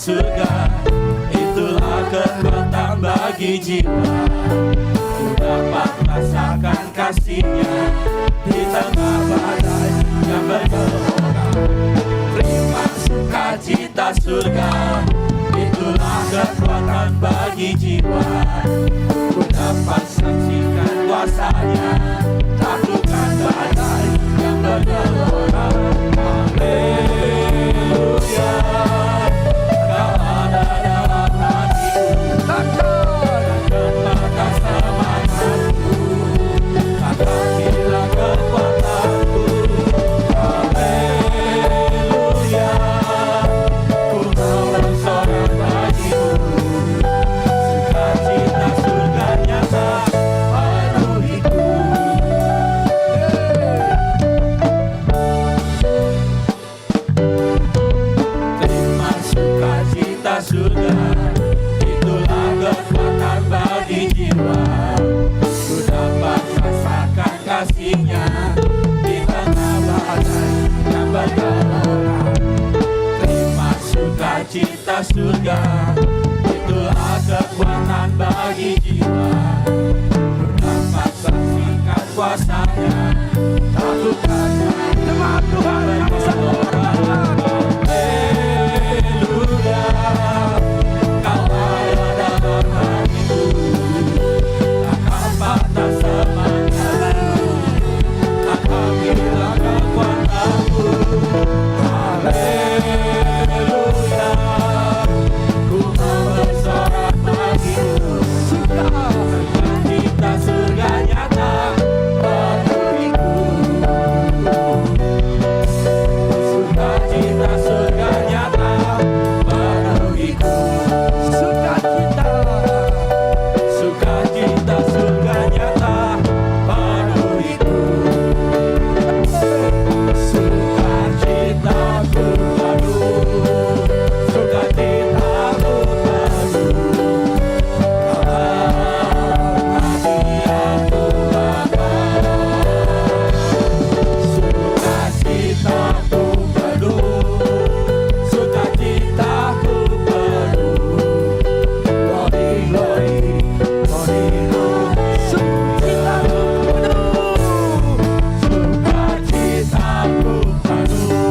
surga, itulah kekuatan bagi jiwa. Ku dapat rasakan kasih-Nya di tengah badai yang bergelora. Terima sukacita surga, itulah kekuatan bagi jiwa. Ku dapat saksikan kuasa-Nya, taklukkan badai yang bergelora. Haleluya, Kau ada dalam hatiku, takkan mata semangatku, takkan hilang kekuatanku. Haleluya, ku mau bersorak bagimu, sukacita surga nyata penuhiku. Terima sukacita surga, itulah kekuatan bagi jiwa. Ku dapat rasakan kasih-Nya di tengah badai yang bergelora. Terima sukacita surga, itulah kekuatan bagi jiwa. Ku dapat saksikan kuasa-Nya, taklukkan teman Tuhan yang bergelora. Haleluya, Kau ada dalam hatiku, takkan patah semangatku, takkan hilang kekuatanku. Haleluya, ku mau bersorak bagimu, sukacita surga nyata penuhiku. Sukacita surga nyata penuhiku. Sukacita surga nyata penuhiku. Sukacitaku penuh, sukacitaku penuh. Hadiahku Bapa. Sukacitaku penuh, sukacitaku penuh. Glory, glory, glory, glory. Sukacitaku penuh, sukacitaku penuh,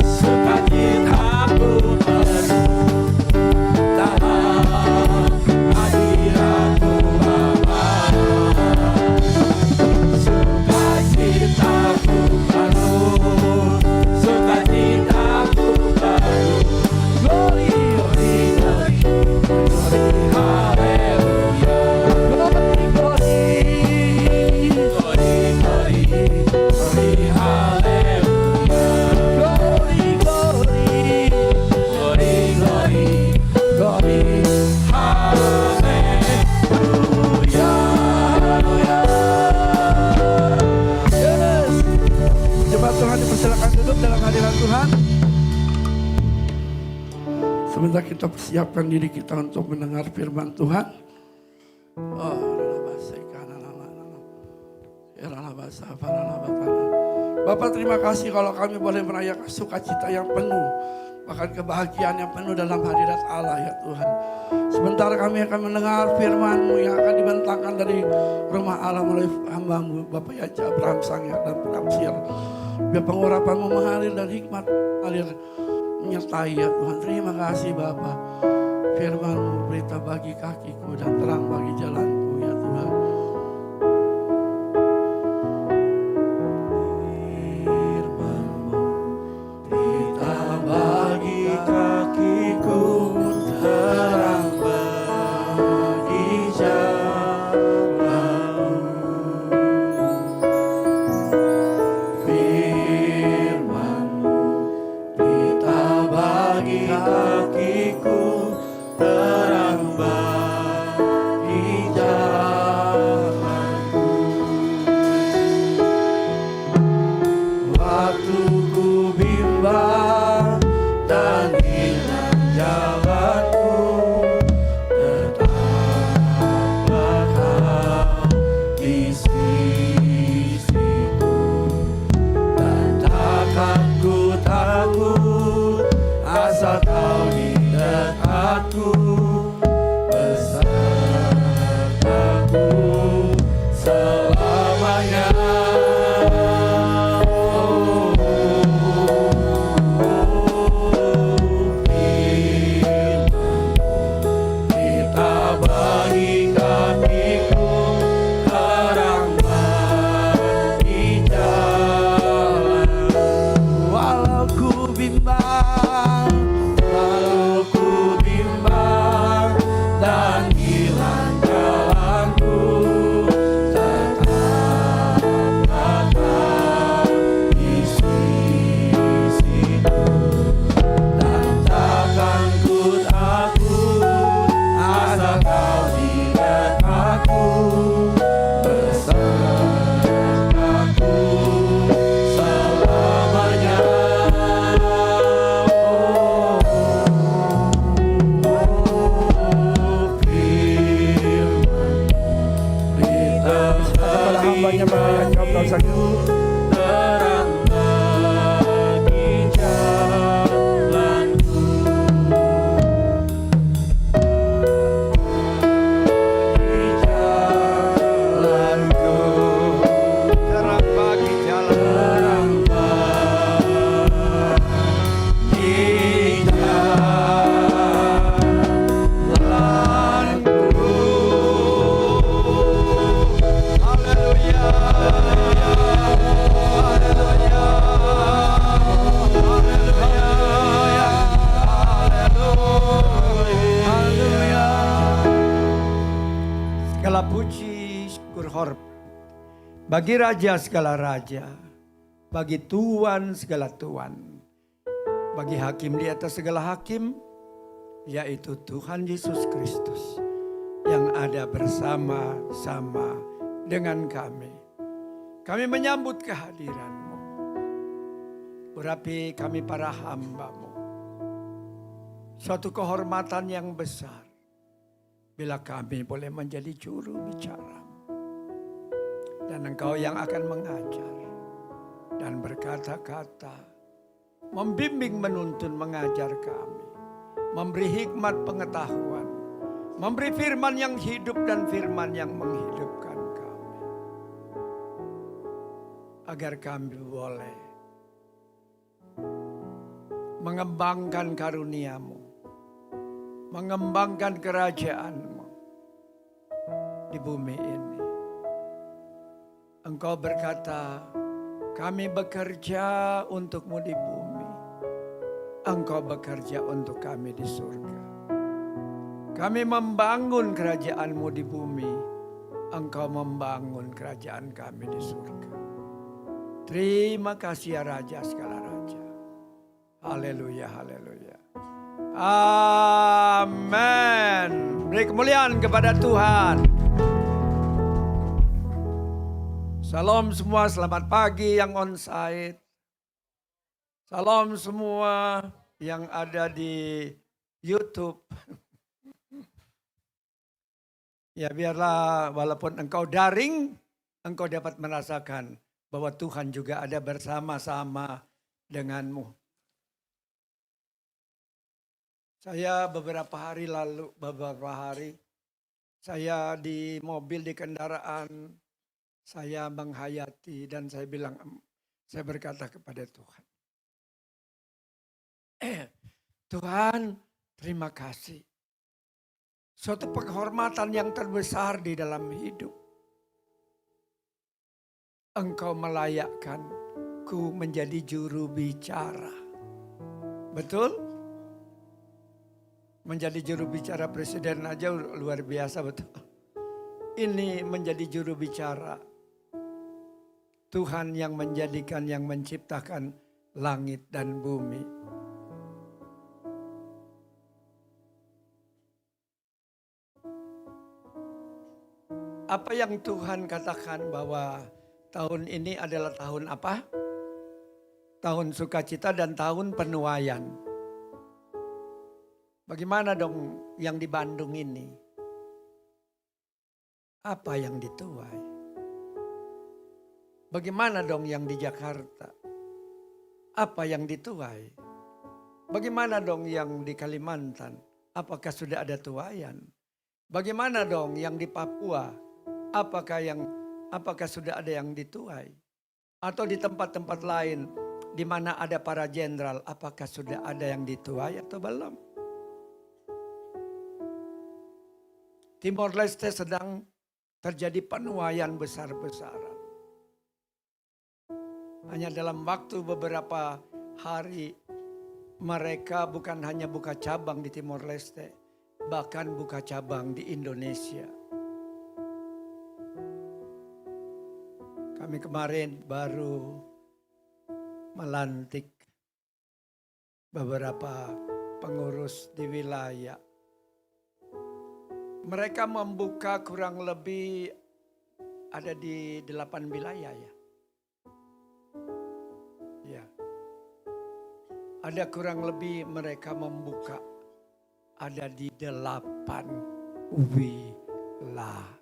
sukacitaku penuh. Dalam hadiratmu Bapa. Sukacitaku penuh, sukacitaku penuh. Glory, glory, glory, glory, haleluya. Glory, glory, glory, glory, glory, haleluya. Glory, glory, glory, glory, glory, haleluya. Yes. Jemaat Tuhan dipersilakan duduk dalam hadirat Tuhan. Sebentar kita persiapkan diri kita untuk mendengar firman Tuhan. Bapak, terima kasih kalau kami boleh merayakan sukacita yang penuh, bahkan kebahagiaan yang penuh dalam hadirat Allah ya Tuhan. Sebentar kami akan mendengar firman-Mu yang akan dibentangkan dari rumah Allah melalui hamba-Mu Bapak Yaja Abraham Sangya dan penafsir. Biar pengurapan-Mu mengalir dan hikmat mengalir menyertai ya Tuhan. Terima kasih Bapak. Firman-Mu berita bagi kakiku dan terang bagi jalanku ya Tuhan. Firman-Mu berita bagi kakiku, terang bagi jalanku. Firman-Mu berita bagi kakiku, terang bagi jalanku. bagi raja segala raja, bagi tuan segala tuan, bagi hakim di atas segala hakim, yaitu Tuhan Yesus Kristus yang ada bersama-sama dengan kami. Kami menyambut kehadiran-Mu. Urapi kami para hamba-Mu. Suatu kehormatan yang besar bila kami boleh menjadi juru bicara. Dan Engkau yang akan mengajar dan berkata-kata, membimbing, menuntun, mengajar kami, memberi hikmat pengetahuan, memberi firman yang hidup dan firman yang menghidupkan kami. Agar kami boleh mengembangkan karunia-Mu, mengembangkan kerajaan-Mu di bumi ini. Engkau berkata, kami bekerja untuk-Mu di bumi. Engkau bekerja untuk kami di surga. Kami membangun kerajaan-Mu di bumi. Engkau membangun kerajaan kami di surga. Terima kasih ya Raja segala Raja. Haleluya, haleluya. Amin. Beri kemuliaan kepada Tuhan. Salam semua, selamat pagi yang onsite. Salam semua yang ada di YouTube. Ya biarlah walaupun engkau daring, engkau dapat merasakan bahwa Tuhan juga ada bersama-sama denganmu. Saya beberapa hari saya di mobil, di kendaraan, saya menghayati dan saya berkata kepada Tuhan. Tuhan, terima kasih. Suatu penghormatan yang terbesar di dalam hidup. Engkau melayakkanku menjadi juru bicara. Betul? Menjadi juru bicara presiden aja luar biasa, betul. Ini menjadi juru bicara Tuhan yang menjadikan, yang menciptakan langit dan bumi. Apa yang Tuhan katakan bahwa tahun ini adalah tahun apa? Tahun sukacita dan tahun penuaian. Bagaimana dong yang di Bandung ini? Apa yang dituai? Bagaimana dong yang di Jakarta? Apa yang dituai? Bagaimana dong yang di Kalimantan? Apakah sudah ada tuaian? Bagaimana dong yang di Papua? Apakah sudah ada yang dituai? Atau di tempat-tempat lain di mana ada para jenderal, apakah sudah ada yang dituai atau belum? Timor Leste sedang terjadi penuaian besar-besaran. Hanya dalam waktu beberapa hari mereka bukan hanya buka cabang di Timor Leste, bahkan buka cabang di Indonesia. Kami kemarin baru melantik beberapa pengurus di wilayah. Mereka membuka kurang lebih ada di 8 wilayah ya. Ya. Ada kurang lebih mereka membuka ada di 8 wilayah.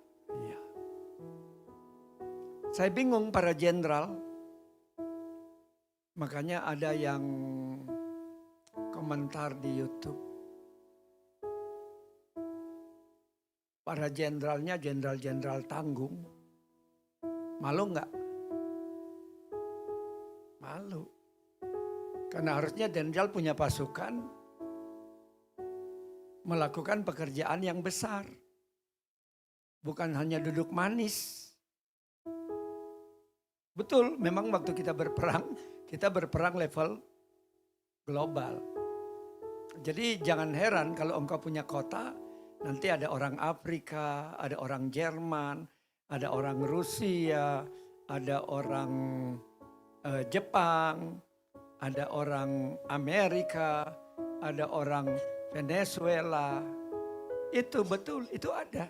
Saya bingung para jenderal. Makanya ada yang komentar di YouTube. Para jenderalnya jenderal-jenderal tanggung. Malu nggak? Malu. Karena harusnya jenderal punya pasukan. Melakukan pekerjaan yang besar. Bukan hanya duduk manis. Betul, memang waktu kita berperang level global. Jadi jangan heran kalau engkau punya kota, nanti ada orang Afrika, ada orang Jerman, ada orang Rusia, ada orang Jepang, ada orang Amerika, ada orang Venezuela. Itu betul, itu ada.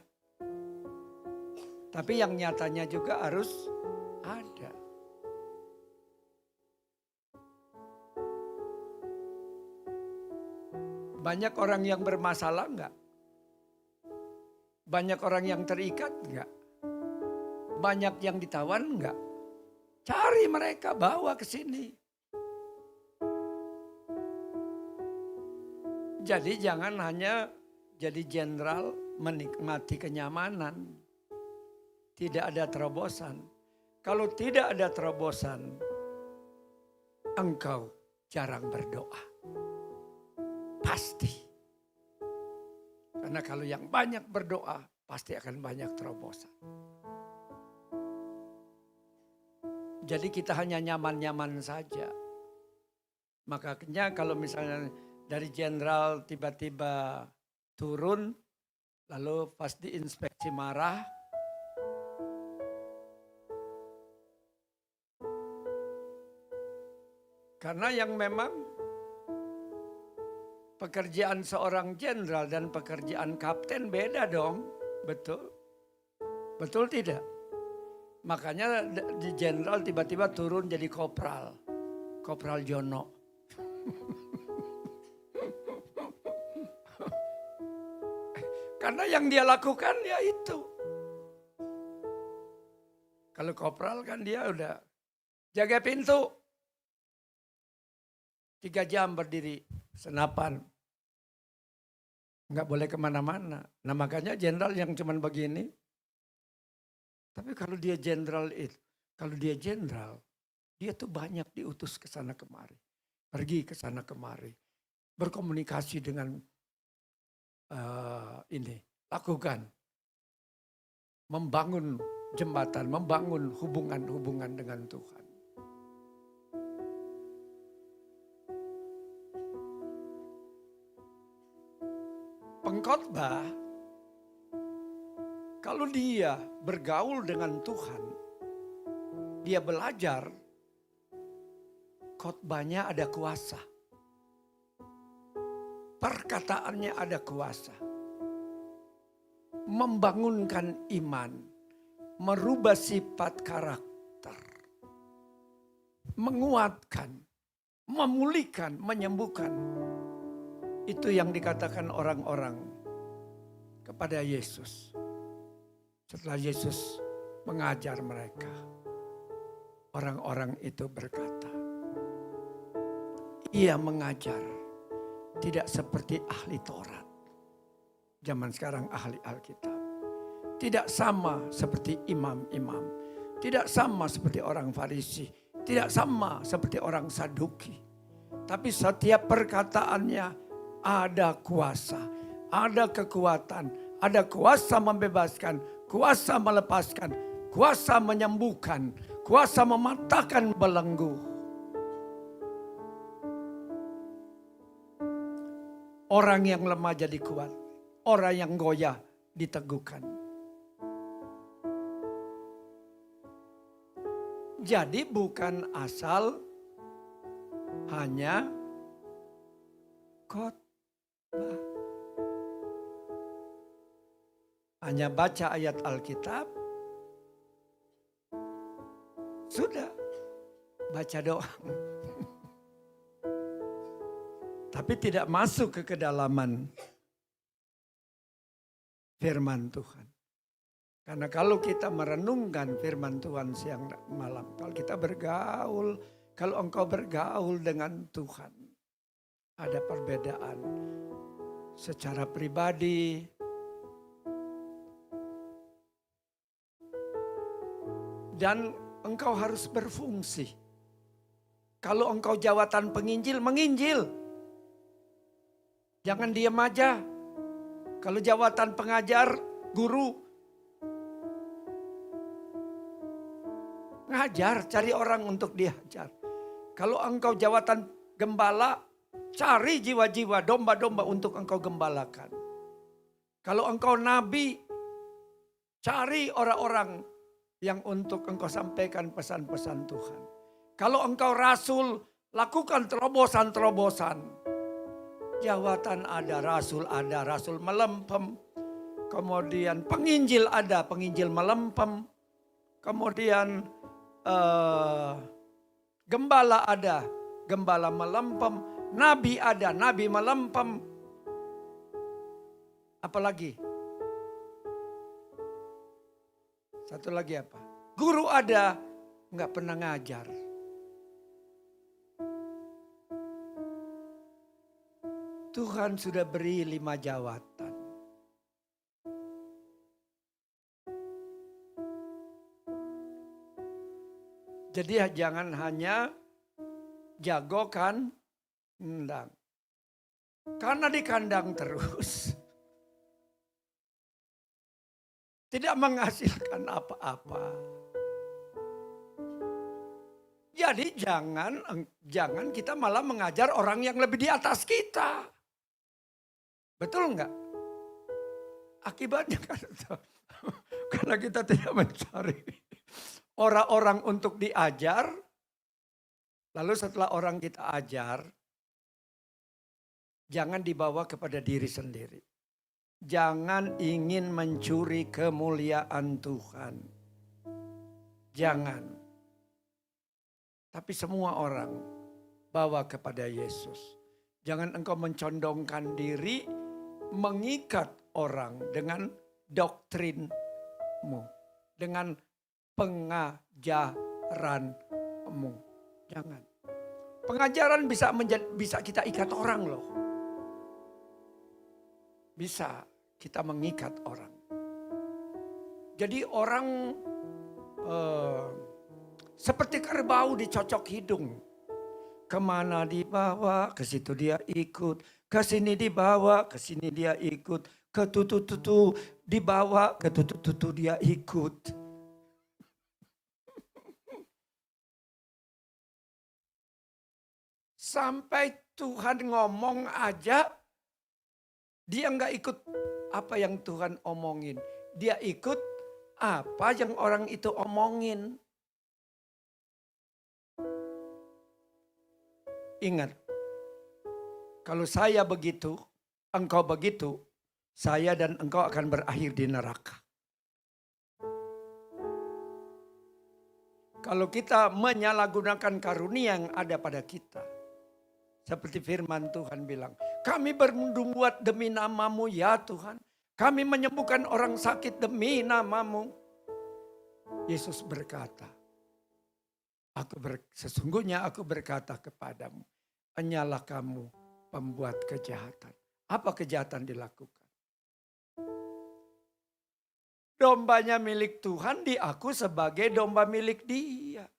Tapi yang nyatanya juga harus ada. Banyak orang yang bermasalah enggak? Banyak orang yang terikat enggak? Banyak yang ditawan enggak? Cari mereka, bawa ke sini. Jadi jangan hanya jadi jenderal menikmati kenyamanan. Tidak ada terobosan. Kalau tidak ada terobosan, engkau jarang berdoa. Pasti. Karena kalau yang banyak berdoa, pasti akan banyak terobosan. Jadi kita hanya nyaman-nyaman saja. Makanya kalau misalnya dari jenderal tiba-tiba turun, lalu pas diinspeksi marah, karena yang memang pekerjaan seorang jenderal dan pekerjaan kapten beda dong, betul? Betul tidak? Makanya di jenderal tiba-tiba turun jadi kopral, Kopral Jono. Karena yang dia lakukan ya itu. Kalau kopral kan dia udah jaga pintu. 3 jam berdiri, senapan. Nggak boleh kemana-mana. Nah makanya jenderal yang cuman begini. Tapi kalau dia jenderal itu, dia tuh banyak diutus ke sana kemari. Pergi ke sana kemari. Berkomunikasi dengan lakukan. Membangun jembatan, membangun hubungan-hubungan dengan Tuhan. Pengkhotbah, kalau dia bergaul dengan Tuhan, dia belajar, khotbahnya ada kuasa. Perkataannya ada kuasa. Membangunkan iman, merubah sifat karakter, menguatkan, memulihkan, menyembuhkan. Itu yang dikatakan orang-orang kepada Yesus. Setelah Yesus mengajar mereka, orang-orang itu berkata, ia mengajar tidak seperti ahli Taurat. Zaman sekarang ahli Alkitab. Tidak sama seperti imam-imam. Tidak sama seperti orang Farisi. Tidak sama seperti orang Saduki. Tapi setiap perkataannya ada kuasa, ada kekuatan, ada kuasa membebaskan, kuasa melepaskan, kuasa menyembuhkan, kuasa mematahkan belenggu. Orang yang lemah jadi kuat, orang yang goyah diteguhkan. Jadi bukan asal hanya khotbah. Hanya baca ayat Alkitab, sudah baca doa. Tapi tidak masuk ke kedalaman firman Tuhan. Karena kalau kita merenungkan firman Tuhan siang dan malam, kalau kita bergaul, kalau engkau bergaul dengan Tuhan, ada perbedaan secara pribadi, dan engkau harus berfungsi. Kalau engkau jawatan penginjil, menginjil. Jangan diam aja. Kalau jawatan pengajar, guru, ngajar, cari orang untuk diajar. Kalau engkau jawatan gembala, cari jiwa-jiwa, domba-domba untuk engkau gembalakan. Kalau engkau nabi, cari orang-orang yang untuk engkau sampaikan pesan-pesan Tuhan. Kalau engkau rasul, lakukan terobosan-terobosan. Jawatan ada, rasul melempem. Kemudian penginjil ada, penginjil melempem. Kemudian gembala ada, gembala melempem. Nabi ada, nabi melempem. Apalagi? Satu lagi apa? Guru ada, nggak pernah ngajar. Tuhan sudah beri 5 jawatan. Jadi jangan hanya jago kandang. Karena di kandang terus. Tidak menghasilkan apa-apa. Jadi jangan kita malah mengajar orang yang lebih di atas kita. Betul enggak? Akibatnya karena kita tidak mencari orang-orang untuk diajar. Lalu setelah orang kita ajar, jangan dibawa kepada diri sendiri. Jangan ingin mencuri kemuliaan Tuhan. Jangan. Tapi semua orang bawa kepada Yesus. Jangan engkau mencondongkan diri, mengikat orang dengan doktrinmu. Dengan pengajaranmu. Jangan. Pengajaran bisa kita ikat orang loh. Bisa kita mengikat orang. Jadi orang seperti kerbau dicocok hidung. Kemana dibawa, ke situ dia ikut. Ke sini dibawa, ke sini dia ikut. Ke tutu-tutu dibawa, ke tutu-tutu dia ikut. Sampai Tuhan ngomong aja, dia nggak ikut apa yang Tuhan omongin. Dia ikut apa yang orang itu omongin. Ingat, kalau saya begitu, engkau begitu, saya dan engkau akan berakhir di neraka. Kalau kita menyalahgunakan karunia yang ada pada kita. Seperti firman Tuhan bilang, kami berbuat demi namamu ya Tuhan. Kami menyembuhkan orang sakit demi namamu. Yesus berkata, sesungguhnya aku berkata kepadamu, hanyalah kamu pembuat kejahatan. Apa kejahatan dilakukan? Dombanya milik Tuhan, diaku sebagai domba milik Dia.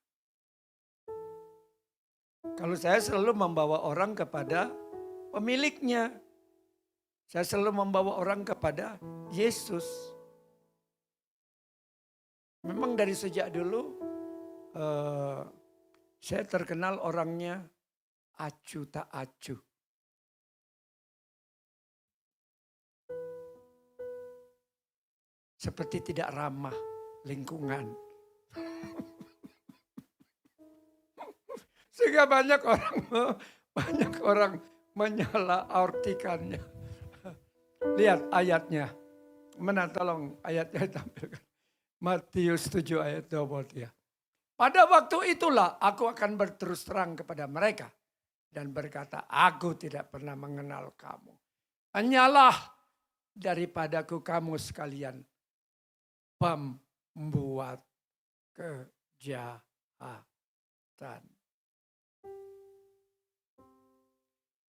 Kalau saya selalu membawa orang kepada pemiliknya. Saya selalu membawa orang kepada Yesus. Memang dari sejak dulu saya terkenal orangnya acuh tak acuh. Seperti tidak ramah lingkungan. Sehingga banyak orang menyalahartikannya. Lihat ayatnya. Mana tolong ayatnya ditampilkan. Matius 7 ayat 23. Pada waktu itulah aku akan berterus terang kepada mereka. Dan berkata, aku tidak pernah mengenal kamu. Hanyalah daripadaku kamu sekalian. Pembuat kejahatan.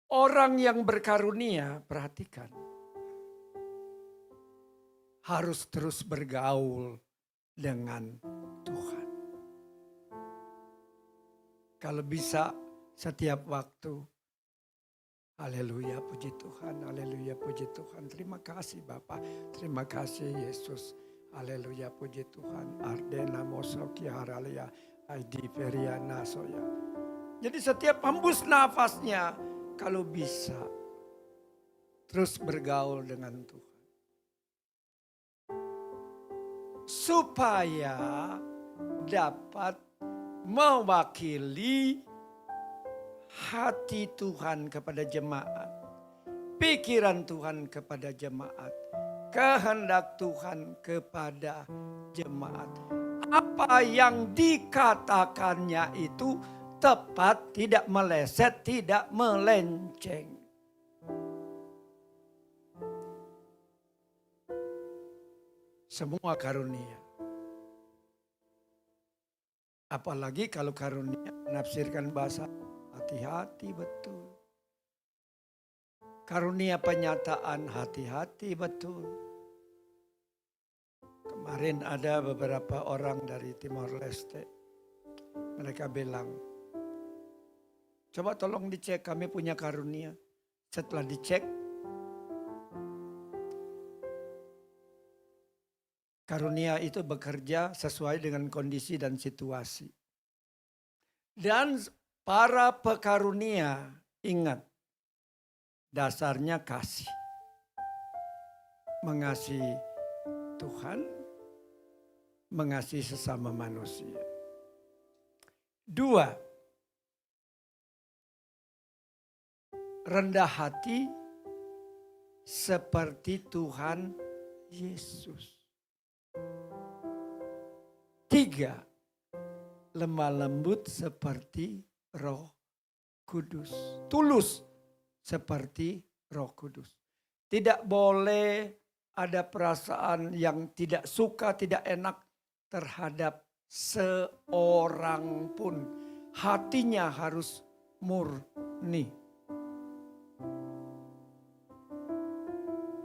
Orang yang berkarunia, perhatikan. Harus terus bergaul dengan Tuhan. Kalau bisa setiap waktu. Haleluya, puji Tuhan. Haleluya, puji Tuhan. Terima kasih Bapak. Terima kasih Yesus. Haleluya, puji Tuhan. Ardena mosoki haralia. Aidi periana soya. Jadi setiap hembus nafasnya. Kalau bisa terus bergaul dengan Tuhan. supaya dapat mewakili hati Tuhan kepada jemaat, pikiran Tuhan kepada jemaat, kehendak Tuhan kepada jemaat. Apa yang dikatakannya itu tepat, tidak meleset, tidak melenceng. Semua karunia. Apalagi kalau karunia menafsirkan bahasa, hati-hati betul. Karunia penyataan, hati-hati betul. Kemarin ada beberapa orang dari Timor Leste. Mereka bilang, coba tolong dicek, kami punya karunia. Setelah dicek, karunia itu bekerja sesuai dengan kondisi dan situasi. Dan para pekarunia, ingat, dasarnya kasih. Mengasihi Tuhan, mengasihi sesama manusia. 2, rendah hati seperti Tuhan Yesus. 3, lemah lembut seperti Roh Kudus. Tulus seperti Roh Kudus. Tidak boleh ada perasaan yang tidak suka, tidak enak terhadap seorang pun. Hatinya harus murni.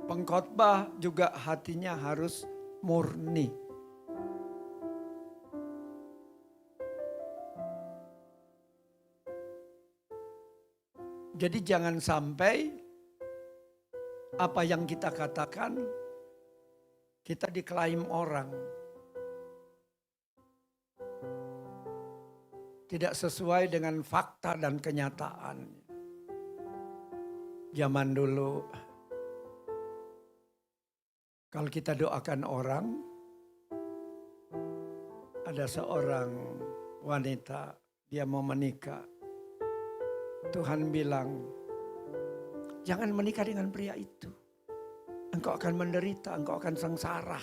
Pengkhotbah juga hatinya harus murni. Jadi jangan sampai apa yang kita katakan kita diklaim orang. Tidak sesuai dengan fakta dan kenyataan. Zaman dulu kalau kita doakan orang, ada seorang wanita, dia mau menikah. Tuhan bilang, jangan menikah dengan pria itu. Engkau akan menderita, engkau akan sengsara.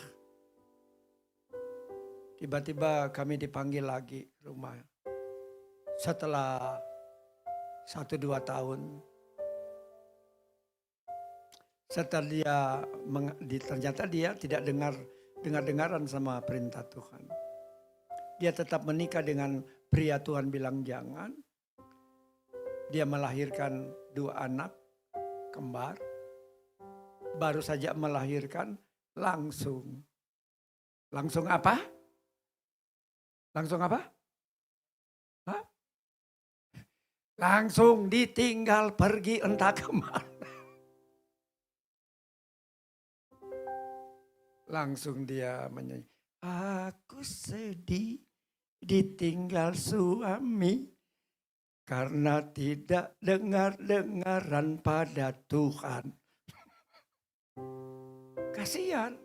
Tiba-tiba kami dipanggil lagi ke rumah. Setelah 1-2 tahun. Setelah ternyata dia tidak dengar-dengaran sama perintah Tuhan. Dia tetap menikah dengan pria Tuhan bilang jangan. Dia melahirkan 2 anak kembar. Baru saja melahirkan langsung. Langsung apa? Langsung apa? Hah? Langsung ditinggal pergi entah kemana. Langsung dia menyanyi. Aku sedih ditinggal suami. Karena tidak dengar-dengaran pada Tuhan. Kasihan.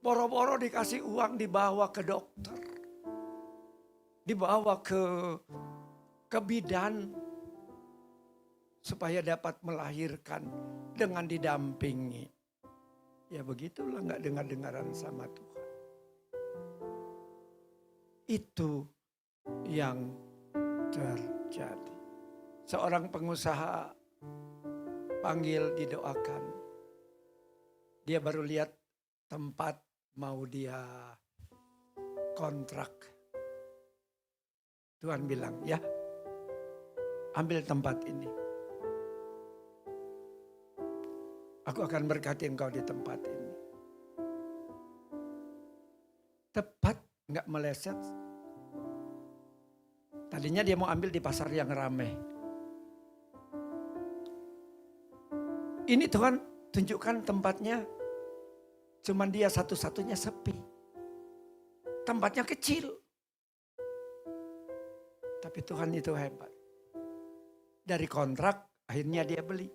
Boro-boro dikasih uang dibawa ke dokter. Dibawa ke bidan. Supaya dapat melahirkan dengan didampingi. Ya begitulah gak dengar-dengaran sama Tuhan. Itu yang terjadi. Seorang pengusaha panggil didoakan. Dia baru lihat tempat mau dia kontrak. Tuhan bilang, ya ambil tempat ini. Aku akan berkati engkau di tempat ini. Tepat, gak meleset. Tadinya dia mau ambil di pasar yang ramai. Ini Tuhan tunjukkan tempatnya. Cuman dia satu-satunya sepi. Tempatnya kecil. Tapi Tuhan itu hebat. Dari kontrak akhirnya dia beli.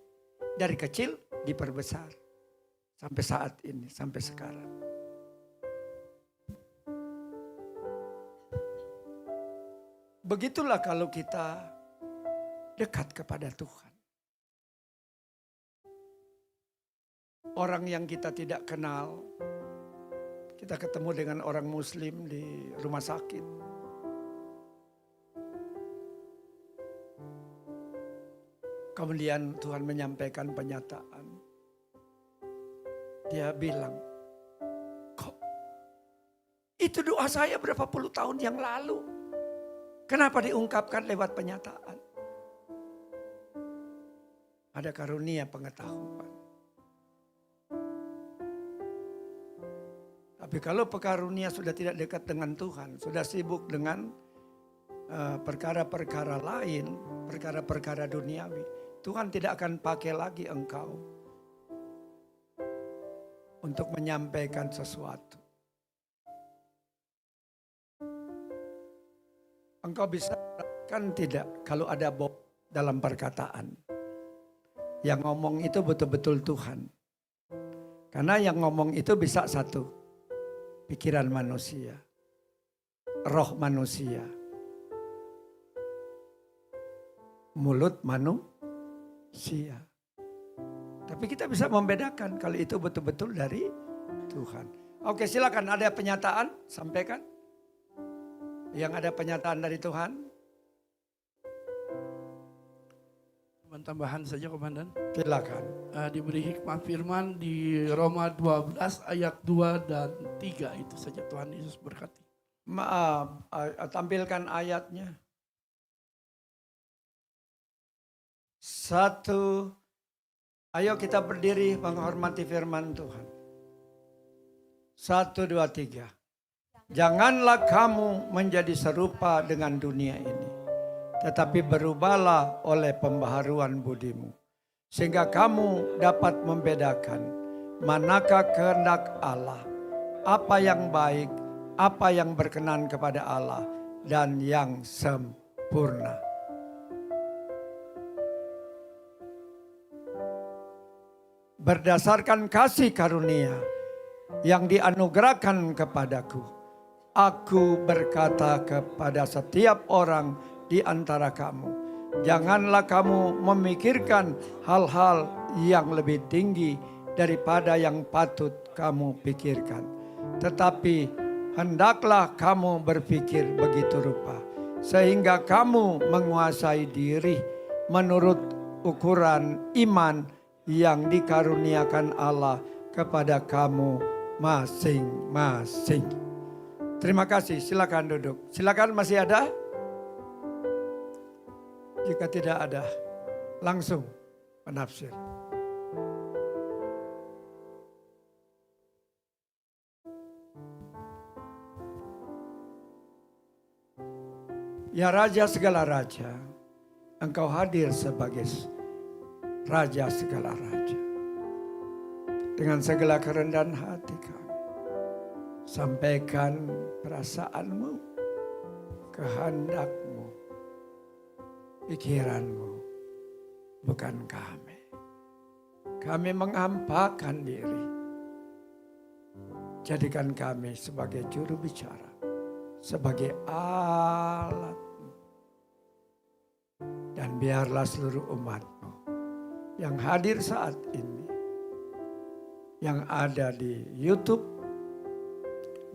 Dari kecil diperbesar. Sampai saat ini, sampai sekarang. Begitulah kalau kita dekat kepada Tuhan. Orang yang kita tidak kenal, kita ketemu dengan orang Muslim di rumah sakit. Kemudian Tuhan menyampaikan penyataan. Dia bilang, kok itu doa saya berapa puluh tahun yang lalu. Kenapa diungkapkan lewat penyataan? Ada karunia pengetahuan. Tapi kalau pekarunia sudah tidak dekat dengan Tuhan, sudah sibuk dengan perkara-perkara lain, perkara-perkara duniawi, Tuhan tidak akan pakai lagi engkau untuk menyampaikan sesuatu. Engkau bisa kan tidak kalau ada bohong dalam perkataan. Yang ngomong itu betul-betul Tuhan. Karena yang ngomong itu bisa satu, pikiran manusia, roh manusia, mulut manusia. Tapi kita bisa membedakan kalau itu betul-betul dari Tuhan. Oke, silakan, ada penyataan, sampaikan. Yang ada penyataan dari Tuhan. Tambahan saja Komandan. Silakan. Diberi hikmah firman di Roma 12 ayat 2 dan 3, itu saja. Tuhan Yesus berkati. Maaf, tampilkan ayatnya. 1, ayo kita berdiri menghormati firman Tuhan. 1, 2, 3. Janganlah kamu menjadi serupa dengan dunia ini, tetapi berubahlah oleh pembaharuan budimu, sehingga kamu dapat membedakan manakah kehendak Allah, apa yang baik, apa yang berkenan kepada Allah, dan yang sempurna. Berdasarkan kasih karunia yang dianugerahkan kepadaku, aku berkata kepada setiap orang di antara kamu, janganlah kamu memikirkan hal-hal yang lebih tinggi daripada yang patut kamu pikirkan. Tetapi hendaklah kamu berpikir begitu rupa, sehingga kamu menguasai diri menurut ukuran iman yang dikaruniakan Allah kepada kamu masing-masing. Terima kasih, silakan duduk. Silakan, masih ada? Jika tidak ada, langsung penafsir. Ya Raja segala raja, Engkau hadir sebagai Raja segala raja. Dengan segala kerendahan hati kami, sampaikan perasaanmu, kehendakmu, pikiranmu, bukan kami. Kami menghampakan diri. Jadikan kami sebagai juru bicara, sebagai alat. Dan biarlah seluruh umat-Mu yang hadir saat ini, yang ada di YouTube,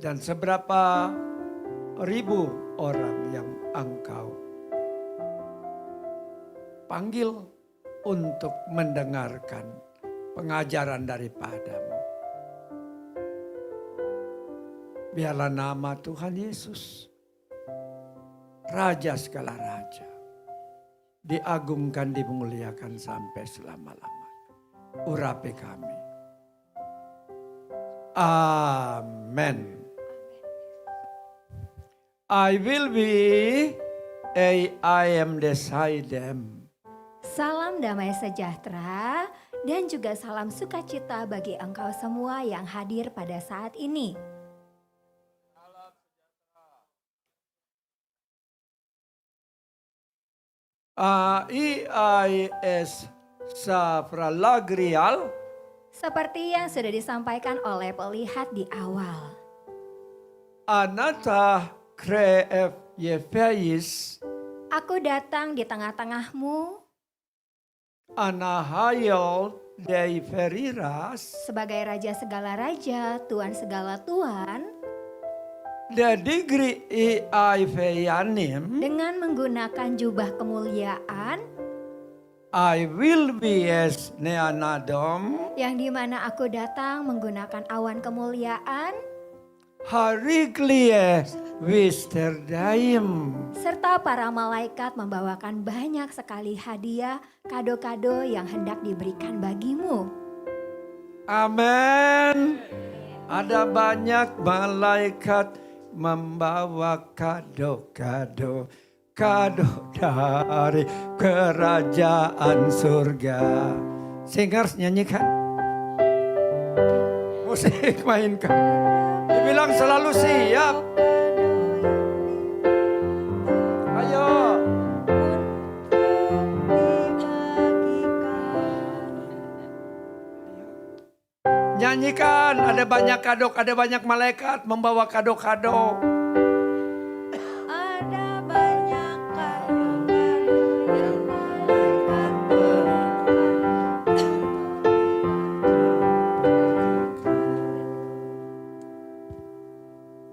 dan seberapa ribu orang yang Engkau panggil untuk mendengarkan pengajaran daripada-Mu. Biarlah nama Tuhan Yesus, Raja segala raja, diagungkan, dimuliakan sampai selama-lamanya. Urapi kami. Amen. I will be I am beside them. Salam damai sejahtera dan juga salam sukacita bagi engkau semua yang hadir pada saat ini. IIS Safralagrial. Seperti yang sudah disampaikan oleh pelihat di awal. Anata kref Yepeis Aku datang di tengah-tengahmu anahayol dei feriras sebagai Raja segala raja, Tuan segala tuan, de digri ai feyanim dengan menggunakan jubah kemuliaan I will be as neanadom yang dimana aku datang menggunakan awan kemuliaan hariglie wisterdaim. serta para malaikat membawakan banyak sekali hadiah, kado-kado yang hendak diberikan bagimu. Amin. Ada banyak malaikat membawa kado-kado, kado dari kerajaan surga. Singers nyanyikan, musik mainkan. Dibilang selalu siap. Ayo. Nyanyikan, ada banyak kado, ada banyak malaikat membawa kado-kado. Ada banyak kado-kado yang malaikat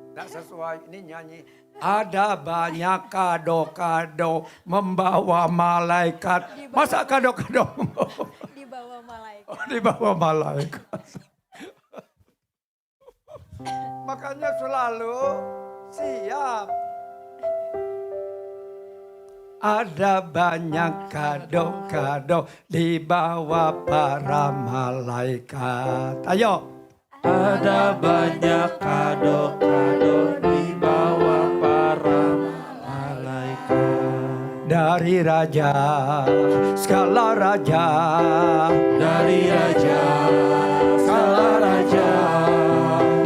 Tidak sesuai, ini nyanyi. Ada banyak kado-kado membawa malaikat. Masa kado-kado dibawa malaikat. oh, dibawa malaikat. Makanya selalu siap. Ada banyak kado-kado dibawa para malaikat. Ayo. Ada banyak kado-kado dibawa para malaikat. Dari raja, segala raja. Dari raja, segala raja.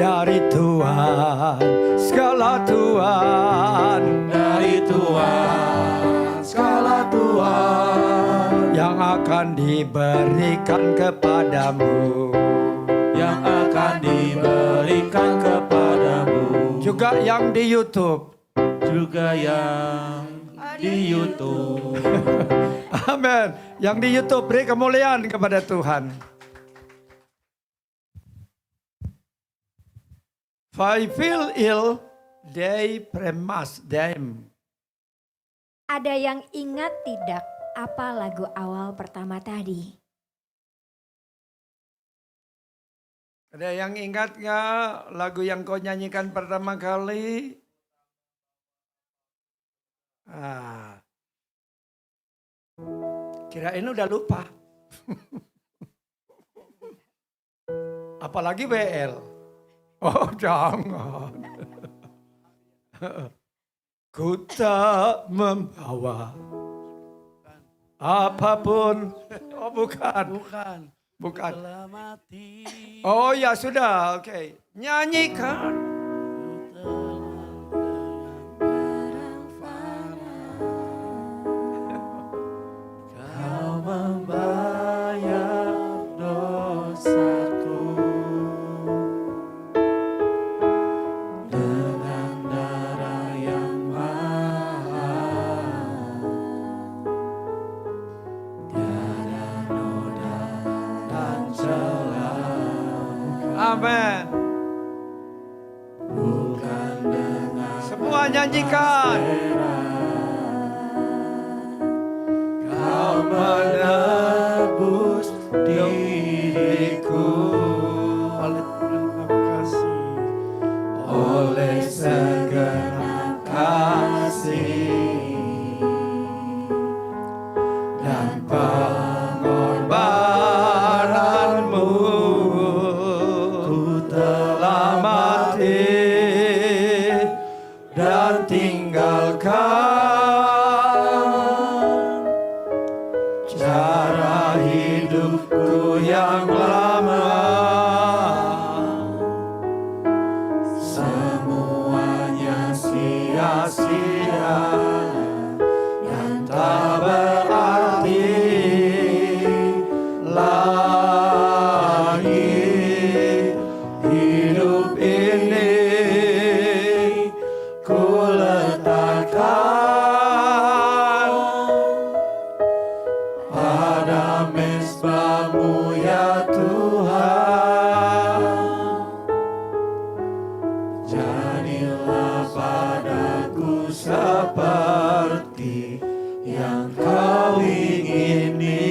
Dari Tuhan, segala Tuhan. Dari Tuhan, segala Tuhan. Yang akan diberikan kepadamu. Yang akan diberikan kepadamu. Juga yang di YouTube. Juga yang di YouTube. Amin. Yang di YouTube beri kemuliaan kepada Tuhan. I feel ill, they premas them. Ada yang ingat tidak apa lagu awal pertama tadi? Ada yang ingat nggak lagu yang kau nyanyikan pertama kali? Kirain udah lupa. Apalagi WL. Oh jangan. Ku tak membawa apapun. Oh bukan. Bukan. Telah mati. Oh ya sudah, oke. Nyanyikan. Kau membayar dosaku dengan darah yang mahal. Tiada noda dan celah. Amin. Bukan dengan Semua nyanyikan. Kau menebus diriku oleh segenap kasih dan pengorbananmu. Ku telah mati dan tinggalkan cara hidupku yang lama. Semuanya sia-sia dan tak berarti lagi. Hidup ini ku letakkan yang kau ingini.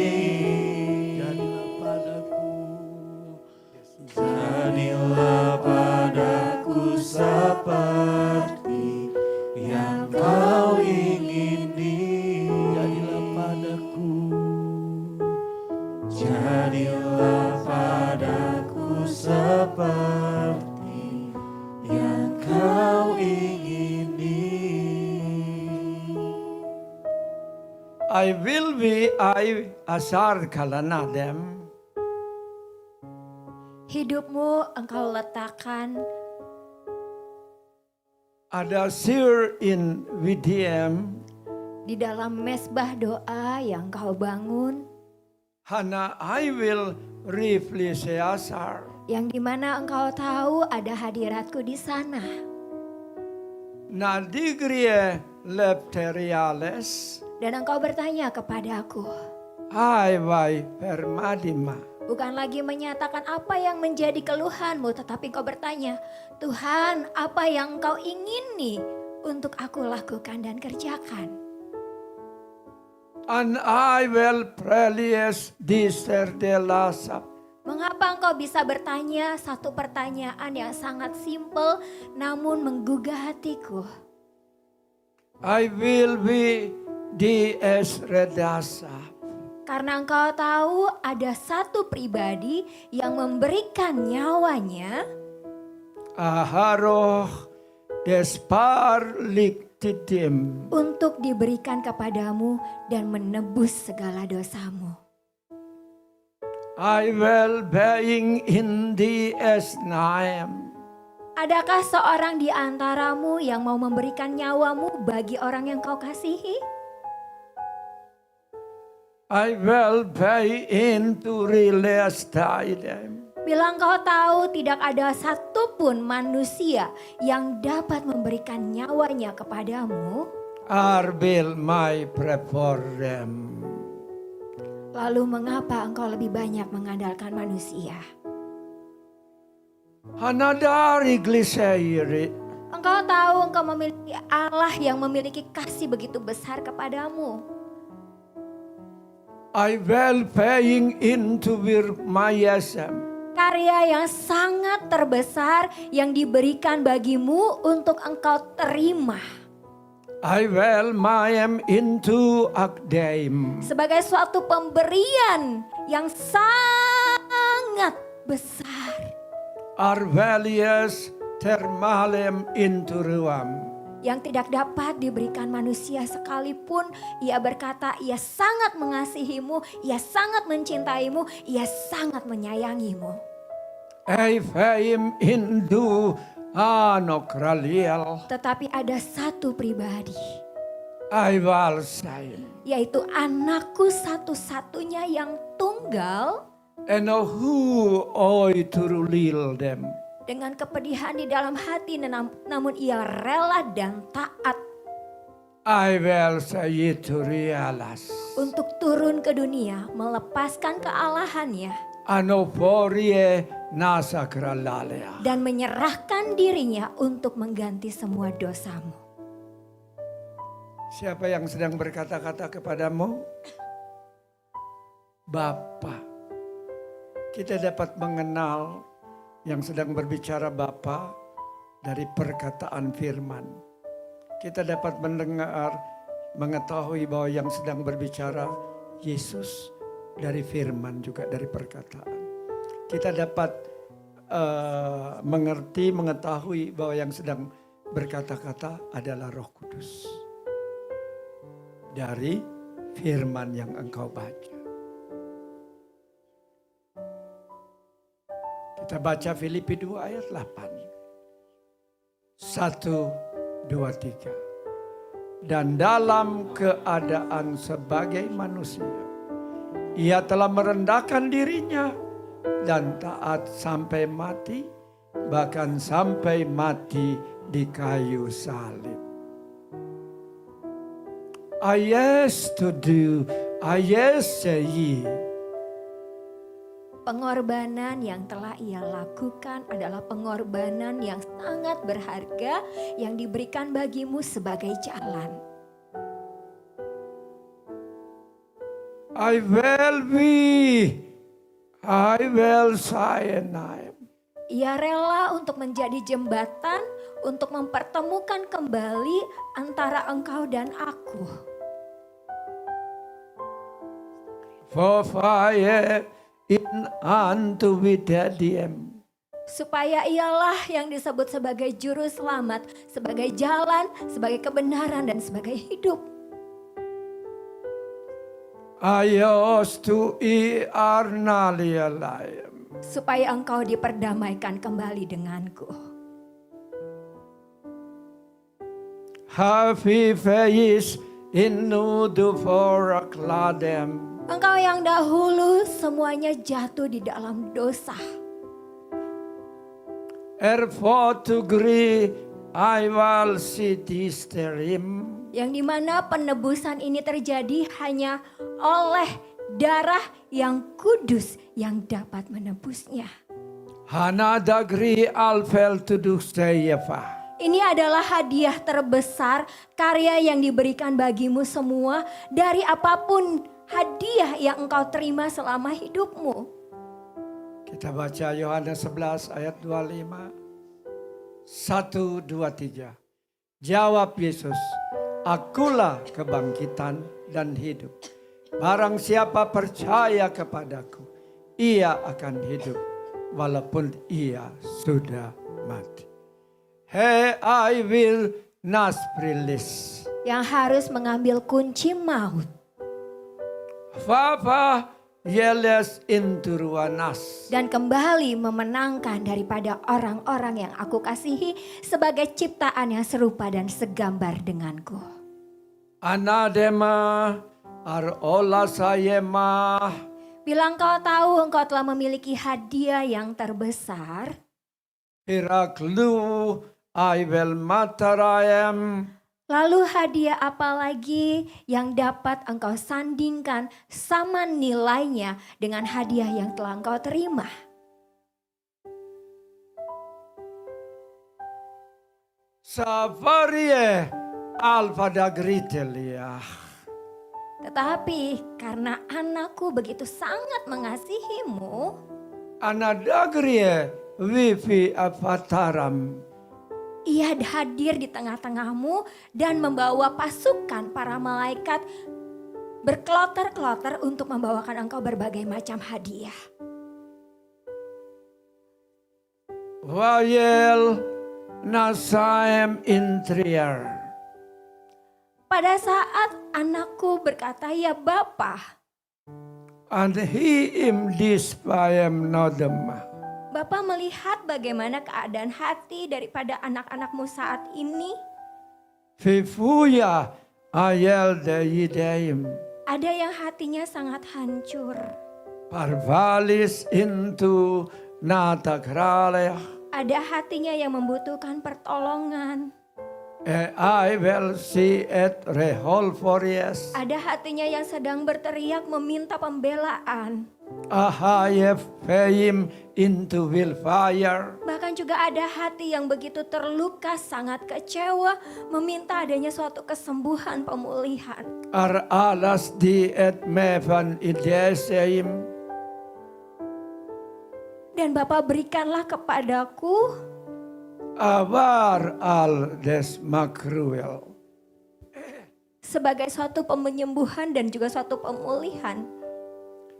Jadilah padaku seperti yang kau ingini. Jadilah padaku. Jadilah padaku seperti yang kau ingini. I will be asar kalana them. Hidupmu engkau letakkan Ada sir in VDM. di dalam mesbah doa yang kau bangun, Hana I will refresh asar. yang dimana engkau tahu ada hadiratku di sana. Na digrie lepteriales. Dan engkau bertanya kepadaku, Ai vai permadima. bukan lagi menyatakan apa yang menjadi keluhanmu, tetapi engkau bertanya, Tuhan, apa yang engkau ingini untuk aku lakukan dan kerjakan? And I will prelies diser de lasap. Mengapa engkau bisa bertanya satu pertanyaan yang sangat simpel namun menggugah hatiku? I will be dies redasa. Karena engkau tahu ada satu pribadi yang memberikan nyawanya Aharoh despar lictitim. untuk diberikan kepadamu dan menebus segala dosamu. I will being in the esnaim. Adakah seorang di antaramu yang mau memberikan nyawamu bagi orang yang kau kasihi? I will pay into release them. Bila engkau tahu tidak ada satupun manusia yang dapat memberikan nyawanya kepadamu, Arbil my prefer them. lalu mengapa engkau lebih banyak mengandalkan manusia? Hanadari gliseiri. Engkau tahu engkau memiliki Allah yang memiliki kasih begitu besar kepadamu. I will paying into bir mayasam. Karya yang sangat terbesar yang diberikan bagimu untuk engkau terima. I will mayam into akdaim. Sebagai suatu pemberian yang sangat besar. Arvelius termalem into ruam. Yang tidak dapat diberikan manusia sekalipun. Ia berkata, ia sangat mengasihimu, ia sangat mencintaimu, ia sangat menyayangimu. I fame into anokralial. Tetapi ada satu pribadi, I will say. yaitu anakku satu-satunya yang tunggal. And who oi to rule them. Dengan kepedihan di dalam hati, namun ia rela dan taat I will say it to realize. untuk turun ke dunia, melepaskan kealahannya Anoporie nasakralalea. dan menyerahkan dirinya untuk mengganti semua dosamu. Siapa yang sedang berkata-kata kepadamu? Bapa. Kita dapat mengenal yang sedang berbicara Bapa dari perkataan firman. Kita dapat mendengar, mengetahui bahwa yang sedang berbicara Yesus dari firman juga dari perkataan. Kita dapat mengerti, mengetahui bahwa yang sedang berkata-kata adalah Roh Kudus. Dari firman yang engkau baca. Kita baca Filipi 2 ayat 8. 1, 2, 3. Dan dalam keadaan sebagai manusia, ia telah merendahkan dirinya dan taat sampai mati, bahkan sampai mati di kayu salib. I used to do, I used to ye. Pengorbanan yang telah ia lakukan adalah pengorbanan yang sangat berharga yang diberikan bagimu sebagai jalan. I will Sinai. Ia rela untuk menjadi jembatan untuk mempertemukan kembali antara engkau dan aku. For fire in unto Vidadium. Supaya ialah yang disebut sebagai juru selamat, sebagai jalan, sebagai kebenaran, dan sebagai hidup. Ayos to Arnalialayam. Supaya engkau diperdamaikan kembali denganku. Happy face in nudu for a cladem. Engkau yang dahulu semuanya jatuh di dalam dosa. Erfo to agree I will see this terim. Yang dimana penebusan ini terjadi hanya oleh darah yang kudus yang dapat menebusnya. Hanadagri alfel to do sayefa. Ini adalah hadiah terbesar, karya yang diberikan bagimu semua dari apapun hadiah yang engkau terima selama hidupmu. Kita baca Yohanes 11 ayat 25. 1, 2, 3. Jawab Yesus, akulah kebangkitan dan hidup. Barang siapa percaya kepadaku, ia akan hidup walaupun ia sudah mati. Hey, I will not release. Yang harus mengambil kunci maut. Papa yeles into ruanas. Dan kembali memenangkan daripada orang-orang yang aku kasihi sebagai ciptaan yang serupa dan segambar denganku. Anadema arola sayema. Bila engkau tahu engkau telah memiliki hadiah yang terbesar, Heraklu I will matarayam. lalu hadiah apa lagi yang dapat engkau sandingkan sama nilainya dengan hadiah yang telah engkau terima? Savarie alfada gritelia. Tetapi karena anakku begitu sangat mengasihimu, Anadagrie wifi avataram. ia hadir di tengah-tengahmu dan membawa pasukan para malaikat berkloter-kloter untuk membawakan engkau berbagai macam hadiah. Wayel nasaem intrier. Pada saat anakku berkata, ya Bapa, And he im dispayem nodem. Bapa melihat bagaimana keadaan hati daripada anak-anakmu saat ini. Fifuya ayel deyideim. Ada yang hatinya sangat hancur. Parvalis into natagraleh. Ada hatinya yang membutuhkan pertolongan. I will see it reholforias. Ada hatinya yang sedang berteriak meminta pembelaan. Ahayef feim into wilfire. Bahkan juga ada hati yang begitu terluka, sangat kecewa, meminta adanya suatu kesembuhan, pemulihan. Ar alas di et mevan ideseim. Dan Bapak berikanlah kepadaku Awar al des makruel. sebagai suatu penyembuhan dan juga suatu pemulihan.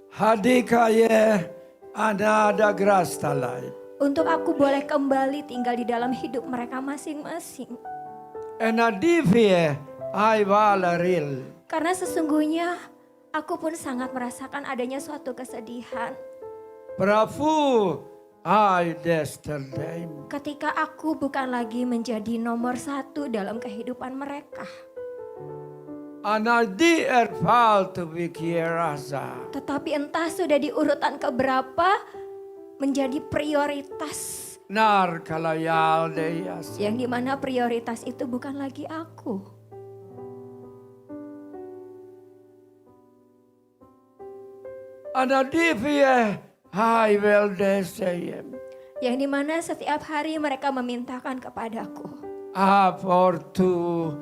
Hadikaye anada grastalai. Untuk aku boleh kembali tinggal di dalam hidup mereka masing-masing. Enadivie aivalaril. Karena sesungguhnya aku pun sangat merasakan adanya suatu kesedihan. Prafu ai desterdaim. Ketika aku bukan lagi menjadi nomor satu dalam kehidupan mereka. Anadi erfal tu bikirasa. Tetapi entah sudah di urutan keberapa menjadi prioritas. Nar kalayal deyas. Yang dimana prioritas itu bukan lagi aku. Anadivie ai wel deseyem. Yang dimana setiap hari mereka memintakan kepadaku. Aportu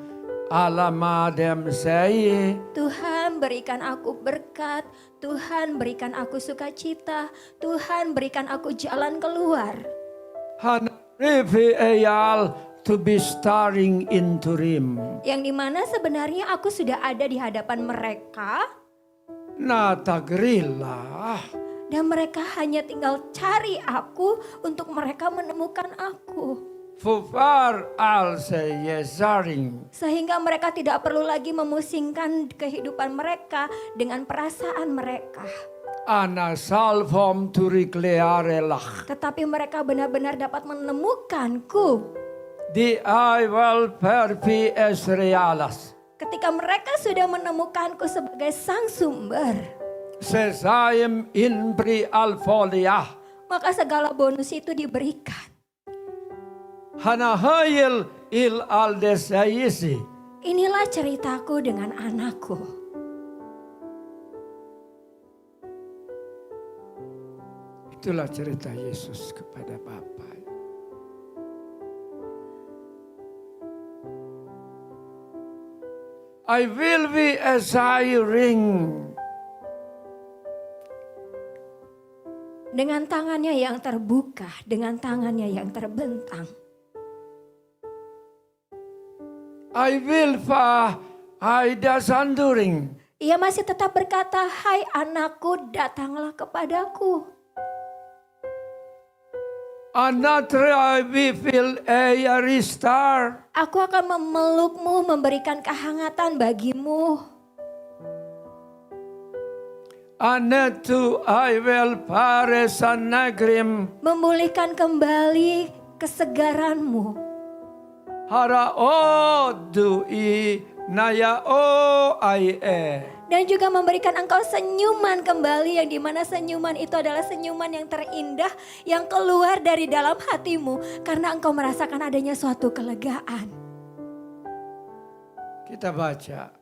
alamadem seye. Tuhan Tuhan berikan aku berkat, Tuhan berikan aku sukacita, Tuhan berikan aku jalan keluar. Han revi eyal to be starring into rim. Yang dimana sebenarnya aku sudah ada di hadapan mereka. Na tagrilla. Dan mereka hanya tinggal cari aku untuk mereka menemukan aku. Fufar al yesaring. Sehingga mereka tidak perlu lagi memusingkan kehidupan mereka dengan perasaan mereka. Ana salvom turiklearelah. Tetapi mereka benar-benar dapat menemukanku. Di aival perpi esrealas. Ketika mereka sudah menemukanku sebagai sang sumber. Sesaim inpri alfoliah. Maka segala bonus itu diberikan. Hanahayil il aldesayisi. Inilah ceritaku dengan anakku. Itulah cerita Yesus kepada Bapa. I will be as I ring. Dengan tangannya yang terbuka, dengan tangannya yang terbentang. I will fa Aida sanduring. Ia masih tetap berkata, hai anakku, datanglah kepadaku. Anatre I will a star. Aku akan memelukmu, memberikan kehangatan bagimu. Anetu I will paresanagrim. Memulihkan kembali kesegaranmu. Hara o du I naya o I e. Dan juga memberikan engkau senyuman kembali, yang dimana senyuman itu adalah senyuman yang terindah yang keluar dari dalam hatimu karena engkau merasakan adanya suatu kelegaan. Kita baca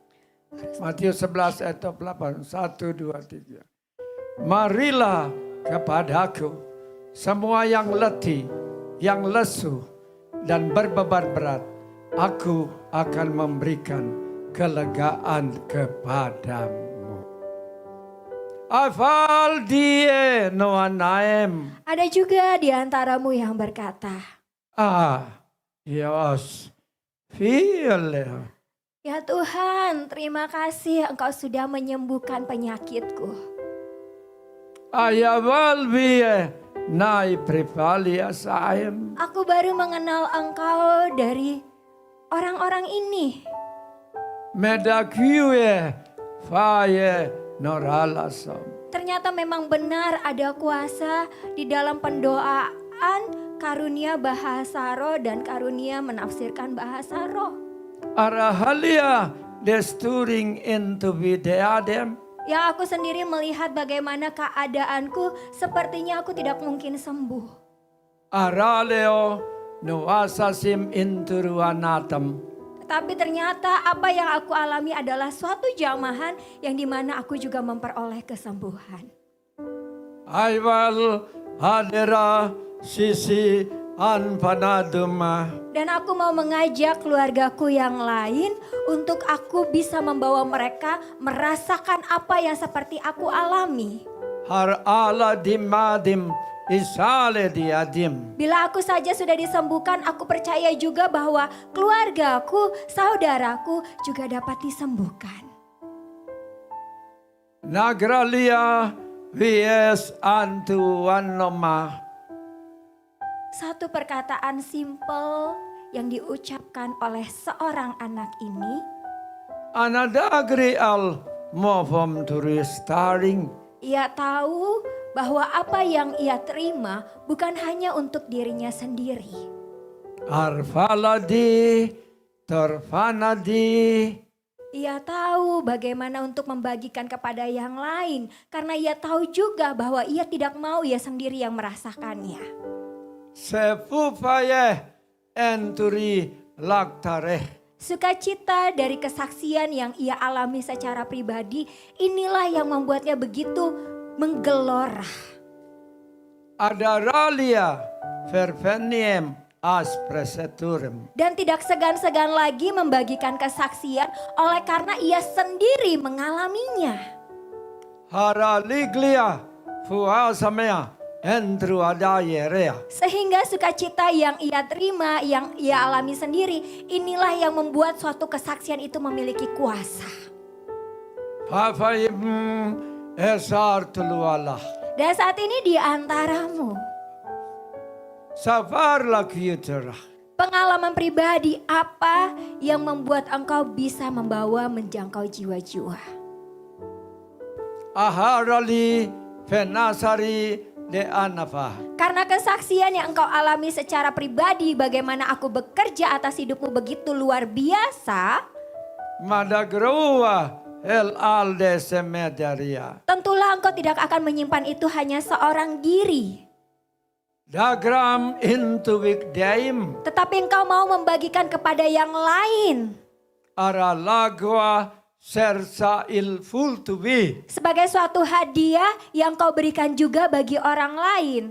Matius 11 ayat 8, 1, 2, 3. Marilah kepadaku semua yang letih, yang lesu dan berbeban berat, aku akan memberikan kelegaan kepadamu. Afal die noanaem. Ada juga di antaramu yang berkata, Yos, feel. ya Tuhan, terima kasih engkau sudah menyembuhkan penyakitku. Ayawal vie nai privalia saem. Aku baru mengenal engkau dari orang-orang ini. Medakue faye noralasam. Ternyata memang benar ada kuasa di dalam pendosaan, karunia bahasa roh dan karunia menafsirkan bahasa roh. Arahalia desturing into videadem. Yang aku sendiri melihat bagaimana keadaanku, sepertinya aku tidak mungkin sembuh. Araleo noasasim inturuanatam. Tapi ternyata apa yang aku alami adalah suatu jamahan yang dimana aku juga memperoleh kesembuhan. Aiwal hadera sisi anpanaduma. Dan aku mau mengajak keluargaku yang lain untuk aku bisa membawa mereka merasakan apa yang seperti aku alami. Har ala dimadim isale diadim. Bila aku saja sudah disembuhkan, aku percaya juga bahwa keluargaku, saudaraku juga dapat disembuhkan. Nagralia vies antuanoma. Satu perkataan simpel yang diucapkan oleh seorang anak ini. Anadagri al movom turistaring. Ia tahu bahwa apa yang ia terima bukan hanya untuk dirinya sendiri. Arfaladi terfanadi. Ia tahu bagaimana untuk membagikan kepada yang lain karena ia tahu juga bahwa ia tidak mau ia sendiri yang merasakannya. Sepupaye enturi laktare. Sukacita dari kesaksian yang ia alami secara pribadi, inilah yang membuatnya begitu menggelora. Adaralia verveniem aspreseturum. Dan tidak segan-segan lagi membagikan kesaksian oleh karena ia sendiri mengalaminya. Haraliglia fuasamea entru adayerea. Sehingga sukacita yang ia terima, yang ia alami sendiri, inilah yang membuat suatu kesaksian itu memiliki kuasa. Papaim esar tulualah. Dan saat ini di antaramu, Safar la kiyutera. pengalaman pribadi apa yang membuat engkau bisa membawa menjangkau jiwa-jiwa? Aharali penasari de anafa. Karena kesaksian yang engkau alami secara pribadi, bagaimana aku bekerja atas hidupmu begitu luar biasa, Madagrua el alde semedaria. tentulah engkau tidak akan menyimpan itu hanya seorang diri. Dagram intubik daim. Tetapi engkau mau membagikan kepada yang lain. Aralagwa sersa il fultubi. Sebagai suatu hadiah yang kau berikan juga bagi orang lain.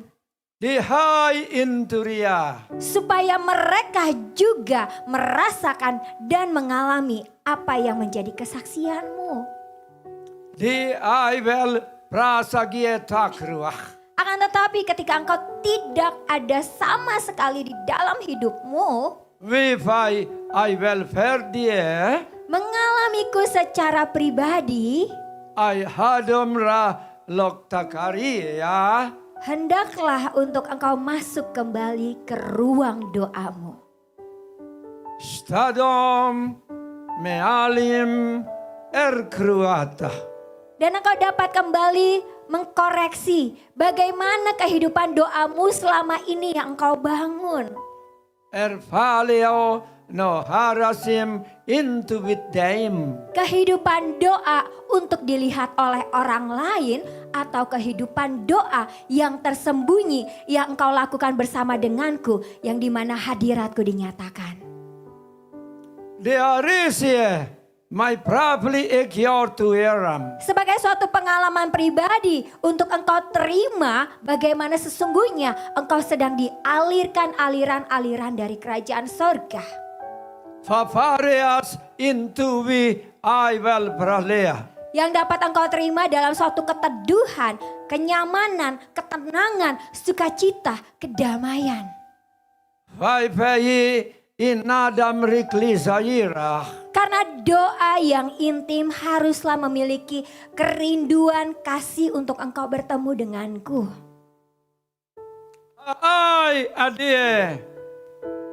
Dihai inturia. Supaya mereka juga merasakan dan mengalami apa yang menjadi kesaksianmu. Di aivel prasagie takruah. Akan tetapi ketika engkau tidak ada sama sekali di dalam hidupmu, Wifai aivel ferdie. mengalamiku secara pribadi, Ai hadomra loktakaria. hendaklah untuk engkau masuk kembali ke ruang doamu. Stadom mealim erkruata. Dan engkau dapat kembali mengkoreksi bagaimana kehidupan doamu selama ini yang engkau bangun. Erfaleo no harasim intubit daim. Kehidupan doa untuk dilihat oleh orang lain atau kehidupan doa yang tersembunyi yang engkau lakukan bersama denganku yang dimana hadiratku dinyatakan. Dearisie. My probably ekior to eram. Sebagai suatu pengalaman pribadi untuk engkau terima bagaimana sesungguhnya engkau sedang dialirkan aliran-aliran dari kerajaan sorga. Fafareas intubi aivel pralea. Yang dapat engkau terima dalam suatu keteduhan, kenyamanan, ketenangan, sukacita, kedamaian. Vaipei inadam riklisairah. Karena doa yang intim haruslah memiliki kerinduan kasih untuk engkau bertemu denganku. Ai adie.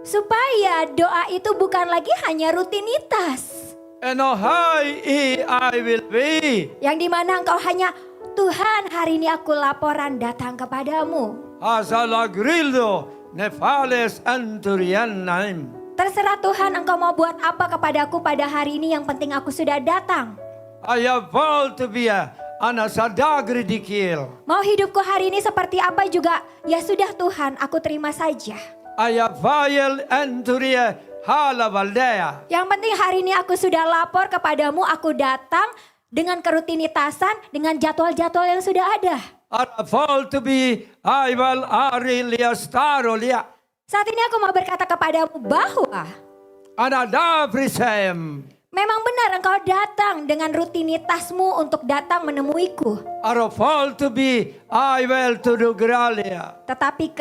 Supaya doa itu bukan lagi hanya rutinitas. Enohai I will be. Yang dimana engkau hanya, Tuhan hari ini aku laporan datang kepadamu. Asala grildo nefales anturian naim. Terserah Tuhan engkau mau buat apa kepadaku pada hari ini, yang penting aku sudah datang. I have vowed to be a anasadagri dikil. Mau hidupku hari ini seperti apa juga, ya sudah Tuhan, aku terima saja. I have vowed anturia hala valdea. Yang penting hari ini aku sudah lapor kepadamu, aku datang dengan kerutinitasan, dengan jadwal-jadwal yang sudah ada. I have vowed to be I will arilia starolia. Saat ini aku mau berkata kepadamu bahwa Anadabrisem. memang benar engkau datang dengan rutinitasmu untuk datang menemuiku. I have vowed to be I will to do gralia. Tetapi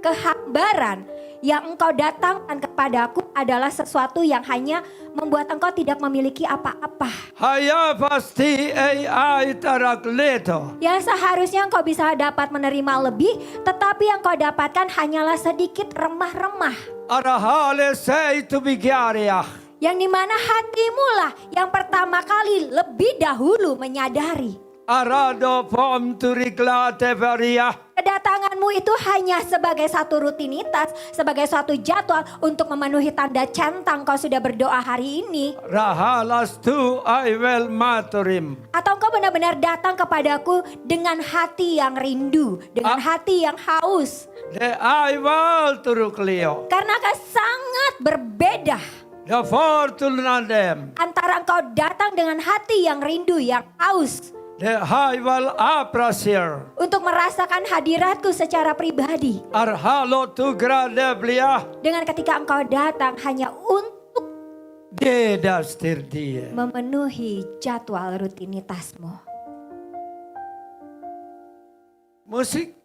kehambaran yang engkau datangkan kepadaku adalah sesuatu yang hanya membuat engkau tidak memiliki apa-apa. Haya pasti ai tarakleto. Yang seharusnya engkau bisa dapat menerima lebih, tetapi yang kau dapatkan hanyalah sedikit remah-remah. Arahale say to be garia. Yang dimana hatimu lah yang pertama kali lebih dahulu menyadari. Arado pom turikla tevaria. Kedatanganmu itu hanya sebagai satu rutinitas, sebagai suatu jadwal untuk memenuhi tanda centang kau sudah berdoa hari ini. Rahalas tu I will maturim. Atau engkau benar-benar datang kepadaku dengan hati yang rindu, dengan hati yang haus. De I will turuklio. Karena akan sangat berbeda The fortune them. antara engkau datang dengan hati yang rindu, yang haus, Det haival aprasier. Untuk merasakan hadiratku secara pribadi. Arhalo tu grade blia. Dengan ketika engkau datang hanya untuk Dedastir dia. memenuhi jadwal rutinitasmu. Musik.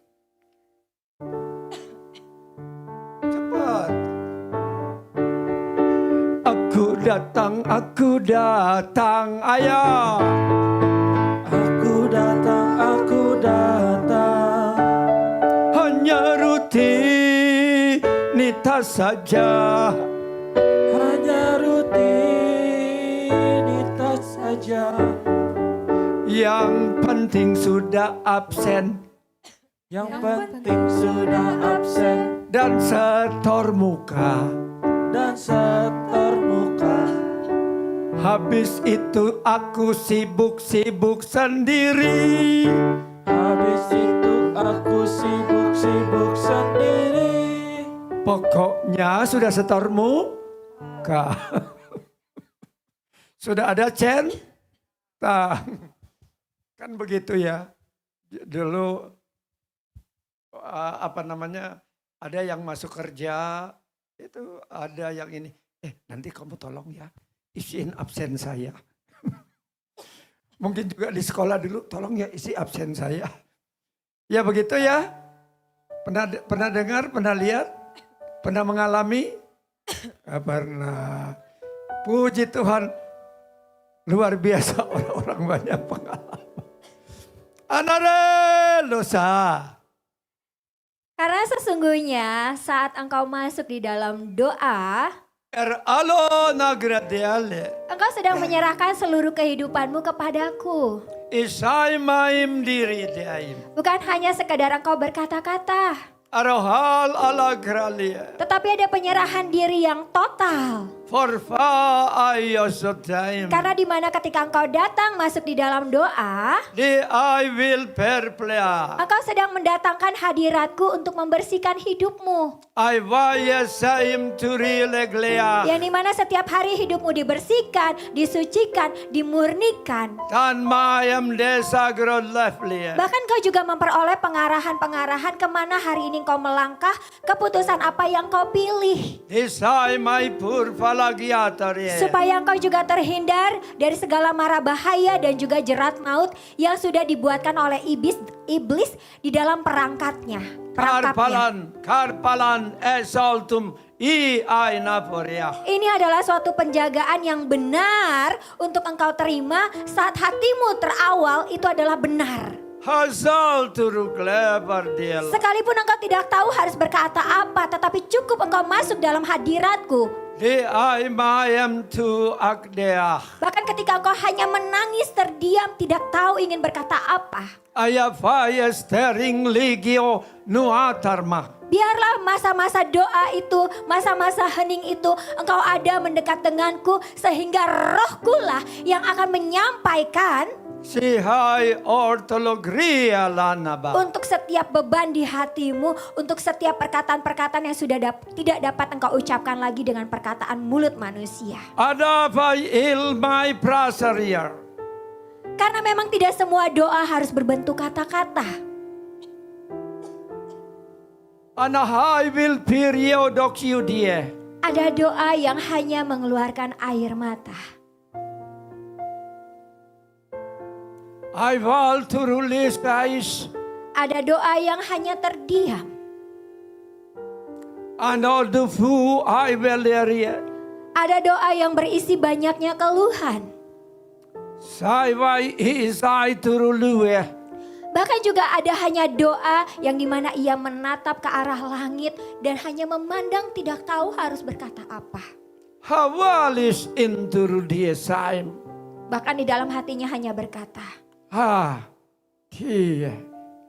Cepat. Aku datang, ayah. Aku datang. Hanya rutinitas saja. Hanya rutinitas saja. Yang penting sudah absen. Yang penting sudah absen Dan setor muka. dan setor muka. Habis itu aku sibuk-sibuk sendiri. Habis itu aku sibuk-sibuk sendiri. Pokoknya sudah setor muka. Sudah ada centang. Kan begitu ya. Dulu ada yang masuk kerja, itu ada yang ini. Nanti kamu tolong ya, isiin absen saya. Mungkin juga di sekolah dulu, tolong ya isi absen saya. Ya begitu ya. Pernah dengar, pernah lihat, pernah mengalami? Pernah. Puji Tuhan, luar biasa orang-orang banyak pengalaman. Anare dosa. Karena sesungguhnya saat engkau masuk di dalam doa, Alo nagradiale. engkau sedang menyerahkan seluruh kehidupanmu kepadaku. Isai maim diri diaim. Bukan hanya sekadar engkau berkata-kata, Arohal ala gralia. tetapi ada penyerahan diri yang total. Forfa ayosotaim. Karena di mana ketika engkau datang masuk di dalam doa, Di I will perplea. engkau sedang mendatangkan hadiratku untuk membersihkan hidupmu. I vayasaim turileglea. Yang di mana setiap hari hidupmu dibersihkan, disucikan, dimurnikan. Tan mayam desa grodleflia. Bahkan kau juga memperoleh pengarahan-pengarahan kemana hari ini kau melangkah, keputusan apa yang kau pilih. Isai mai purfalagiatarie. Supaya engkau juga terhindar dari segala mara bahaya dan juga jerat maut yang sudah dibuatkan oleh iblis di dalam perangkatnya. Karpalan esaltum I aina poria. Ini adalah suatu penjagaan yang benar untuk engkau terima saat hatimu terawal itu adalah benar. Hazal turukle bardiel. Sekalipun engkau tidak tahu harus berkata apa, tetapi cukup engkau masuk dalam hadiratku. Di I mayam tu akdeah. Bahkan ketika engkau hanya menangis terdiam, tidak tahu ingin berkata apa. Ayafaya stering ligio nuatarma. Biarlah masa-masa doa itu, masa-masa hening itu engkau ada mendekat denganku sehingga rohku lah yang akan menyampaikan Sihai ortologria lanaba. untuk setiap beban di hatimu, untuk setiap perkataan-perkataan yang sudah tidak dapat engkau ucapkan lagi dengan perkataan mulut manusia. Ada vai ilmai prasariar. Karena memang tidak semua doa harus berbentuk kata-kata. Anahai vil periodokyu die. Ada doa yang hanya mengeluarkan air mata. I val turulis guys. Ada doa yang hanya terdiam. Ano dufu I veleria. Ada doa yang berisi banyaknya keluhan. Sai vai isai turulue. Bahkan juga ada hanya doa yang dimana ia menatap ke arah langit dan hanya memandang tidak tahu harus berkata apa. Hawalis inturu die saim. Bahkan di dalam hatinya hanya berkata, Tie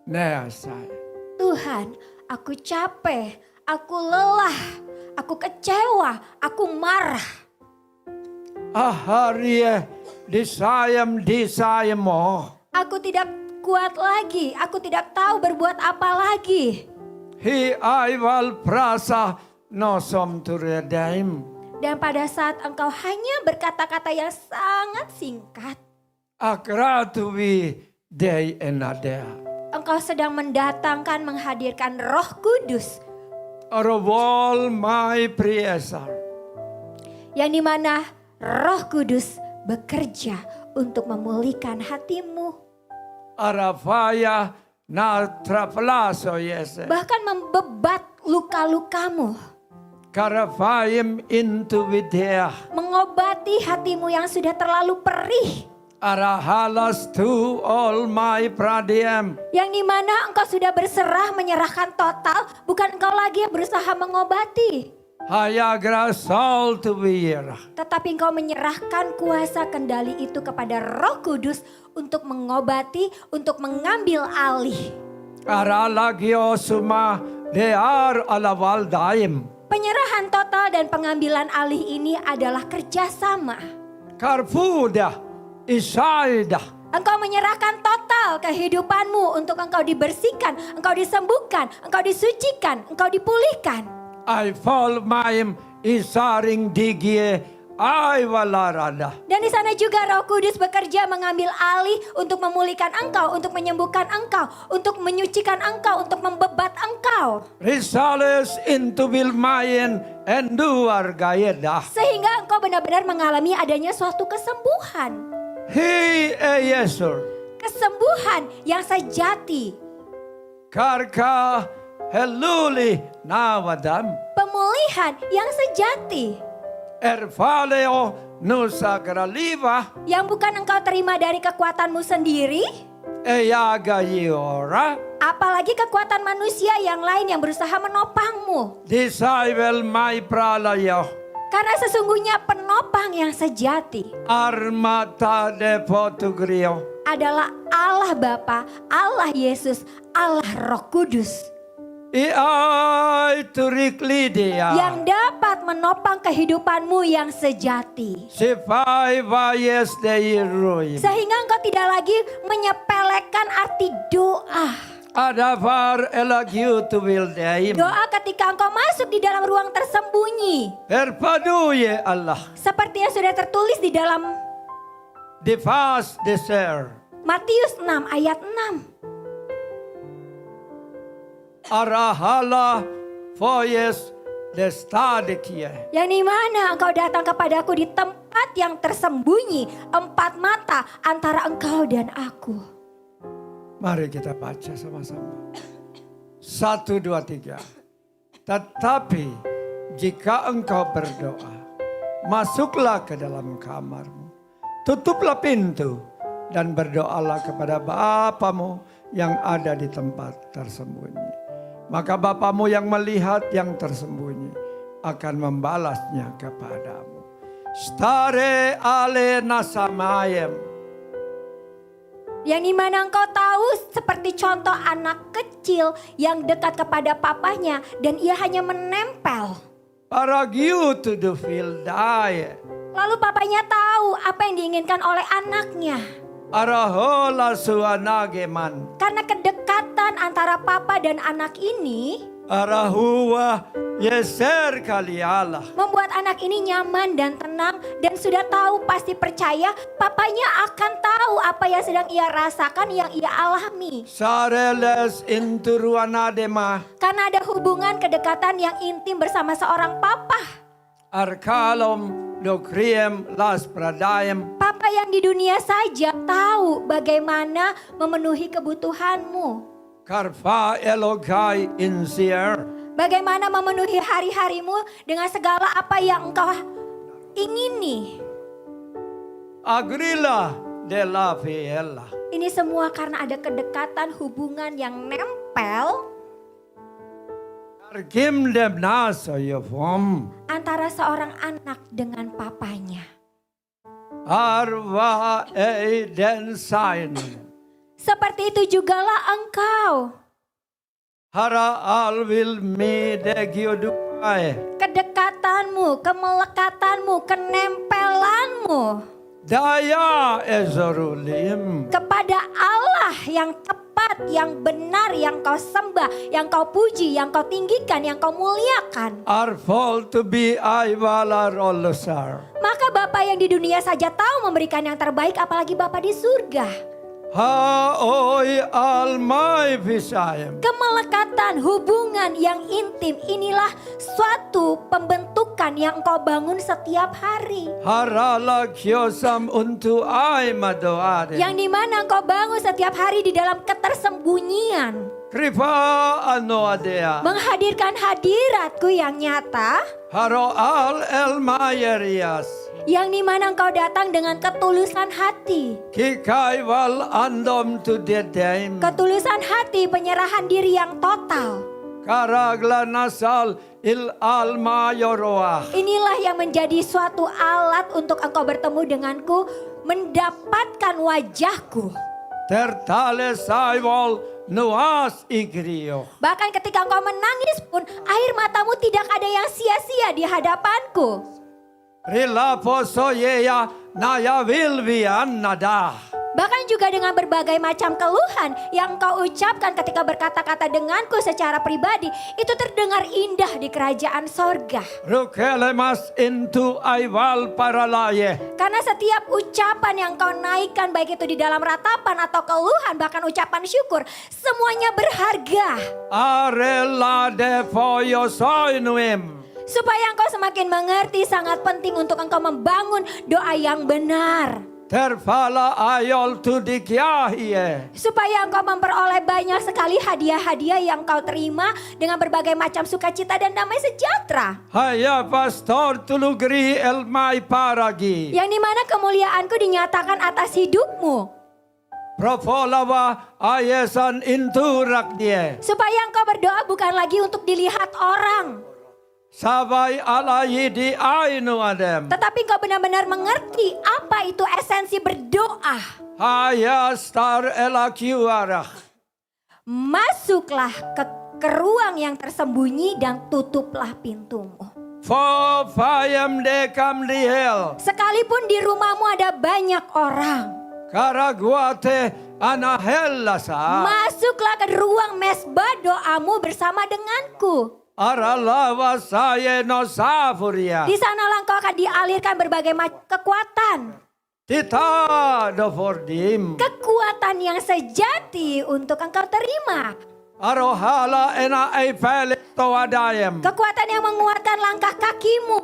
neasai. Tuhan, aku capek, aku lelah, aku kecewa, aku marah. Aharie disayam mo. Aku tidak kuat lagi, aku tidak tahu berbuat apa lagi. Hi aival prasa nosom turedaim. Dan pada saat engkau hanya berkata-kata yang sangat singkat, Akratuvi day and a day. Engkau sedang mendatangkan, menghadirkan Roh Kudus. Out of all my prayers, Yang dimana Roh Kudus bekerja untuk memulihkan hatimu. Arafaya na traflaso yes. Bahkan membebat luka-lukamu. Karafayim into vidya. Mengobati hatimu yang sudah terlalu perih. Arahalas to all my pradiyam. Yang dimana engkau sudah berserah menyerahkan total. Bukan engkau lagi yang berusaha mengobati. Hayagra soul to be. Tetapi engkau menyerahkan kuasa kendali itu kepada Roh Kudus untuk mengobati, untuk mengambil alih. Aralagyo suma de ar alawal daim. Penyerahan total dan pengambilan alih ini adalah kerjasama. Karpuda isaida. Engkau menyerahkan total kehidupanmu untuk engkau dibersihkan, engkau disembuhkan, engkau disucikan, engkau dipulihkan. I fall maim isaring digie I walarada. Dan di sana juga Roh Kudus bekerja mengambil alih untuk memulihkan engkau, untuk menyembuhkan engkau, untuk menyucikan engkau, untuk membebat engkau. Risales into bilmayen enduar gayeda. Sehingga engkau benar-benar mengalami adanya suatu kesembuhan. He yesur. Kesembuhan yang sejati. Karka heluli nawadam. Pemulihan yang sejati. Erfaleo nusagraliva. Yang bukan engkau terima dari kekuatanmu sendiri. Eyaga yiora. Apalagi kekuatan manusia yang lain yang berusaha menopangmu. Disciple my pralayo. Karena sesungguhnya penopang yang sejati Armata de potugrio. adalah Allah Bapa, Allah Yesus, Allah Roh Kudus. Iai turiklidia. Yang dapat menopang kehidupanmu yang sejati. Sifai vayes deirui. Sehingga engkau tidak lagi menyepelekan arti doa. Adafar elagiu tu will daim. Doa ketika engkau masuk di dalam ruang tersembunyi. Perpadu ye Allah. Seperti yang sudah tertulis di dalam Defas deser. Matius 6 ayat 6. Arahala voyes destadikie. Yang dimana engkau datang kepadaku di tempat yang tersembunyi. 4 mata antara engkau dan aku. Mari kita baca sama-sama. 1, 2, 3. Tetapi jika engkau berdoa, masuklah ke dalam kamarmu. Tutuplah pintu dan berdoalah kepada Bapamu yang ada di tempat tersembunyi. Maka Bapamu yang melihat yang tersembunyi akan membalasnya kepadamu. Stare ale nasamayem. Yang dimana engkau tahu seperti contoh anak kecil yang dekat kepada papanya dan ia hanya menempel. Paragiu to the field die. Lalu papanya tahu apa yang diinginkan oleh anaknya. Arahola suanageman. Karena kedekatan antara papa dan anak ini Arahuwa yeser kalialah. membuat anak ini nyaman dan tenang dan sudah tahu pasti percaya papanya akan tahu apa yang sedang ia rasakan, yang ia alami. Sareles inturuanadema. Karena ada hubungan kedekatan yang intim bersama seorang papa. Arkalom dokriem las pradayem. Papa yang di dunia saja tahu bagaimana memenuhi kebutuhanmu. Karfa elogai insier. Bagaimana memenuhi hari-harimu dengan segala apa yang engkau ingini. Agrila de la fiella. Ini semua karena ada kedekatan hubungan yang nempel Arkim demnaso yofom. antara seorang anak dengan papanya. Arva eiden sain. Seperti itu jugalah engkau. Hara alvil medegiuduai. Kedekatanmu, kemelekatanmu, kenempelanmu Daya ezorulim. kepada Allah yang tepat, yang benar, yang kau sembah, yang kau puji, yang kau tinggikan, yang kau muliakan. Are fall to be aivala rollosar. Maka Bapa yang di dunia saja tahu memberikan yang terbaik, apalagi Bapa di surga. Haoi almai pisayem. Kemelekatan hubungan yang intim inilah suatu pembentukan yang engkau bangun setiap hari. Harala kiosam untuk ai madoare. Yang dimana engkau bangun setiap hari di dalam ketersembunyian. Kripa ano adea. Menghadirkan hadiratku yang nyata. Haro al elmayerias. Yang dimana engkau datang dengan ketulusan hati. Kikai wal andom tu dedaim. Ketulusan hati, penyerahan diri yang total. Karagla nasal il almayoroah. Inilah yang menjadi suatu alat untuk engkau bertemu denganku. Mendapatkan wajahku. Tertale saivol nuas igrio. Bahkan ketika engkau menangis pun air matamu tidak ada yang sia-sia di hadapanku. Rilapo soyeya naya wilvian nada. Bahkan juga dengan berbagai macam keluhan yang engkau ucapkan ketika berkata-kata denganku secara pribadi. Itu terdengar indah di kerajaan sorga. Rukelemas into aival paralaye. Karena setiap ucapan yang kau naikkan baik itu di dalam ratapan atau keluhan bahkan ucapan syukur. Semuanya berharga. Arela de foyo soinuim. Supaya engkau semakin mengerti sangat penting untuk engkau membangun doa yang benar. Terfala ayol tu dikyahie. Supaya engkau memperoleh banyak sekali hadiah-hadiah yang kau terima dengan berbagai macam sukacita dan damai sejahtera. Haya pastor tulugri elmai paragi. Yang dimana kemuliaanku dinyatakan atas hidupmu. Profolawa ayesan inturak dia. Supaya engkau berdoa bukan lagi untuk dilihat orang. Sabai alayi di ainu adem. Tetapi engkau benar-benar mengerti apa itu esensi berdoa. Haya star elakiwarah. Masuklah ke ruang yang tersembunyi dan tutuplah pintumu. Fo fayam dekam dihel. Sekalipun di rumahmu ada banyak orang. Karaguate anahellasa. Masuklah ke ruang mesbah doamu bersama denganku. Aralawa saye no safuria. Di sanalah engkau akan dialirkan berbagai macam kekuatan. Tita dofordim. Kekuatan yang sejati untuk engkau terima. Arohala ena eipele towadayem. Kekuatan yang menguatkan langkah kakimu.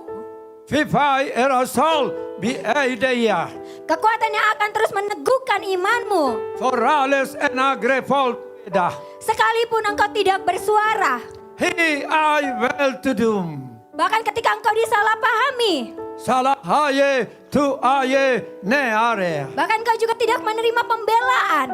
Fifai erosol bi eideya. Kekuatan yang akan terus meneguhkan imanmu. Forales ena grefol dah. Sekalipun engkau tidak bersuara. He I well to doom. Bahkan ketika engkau disalahpahami. Salah haye tu aye ne are. Bahkan engkau juga tidak menerima pembelaan.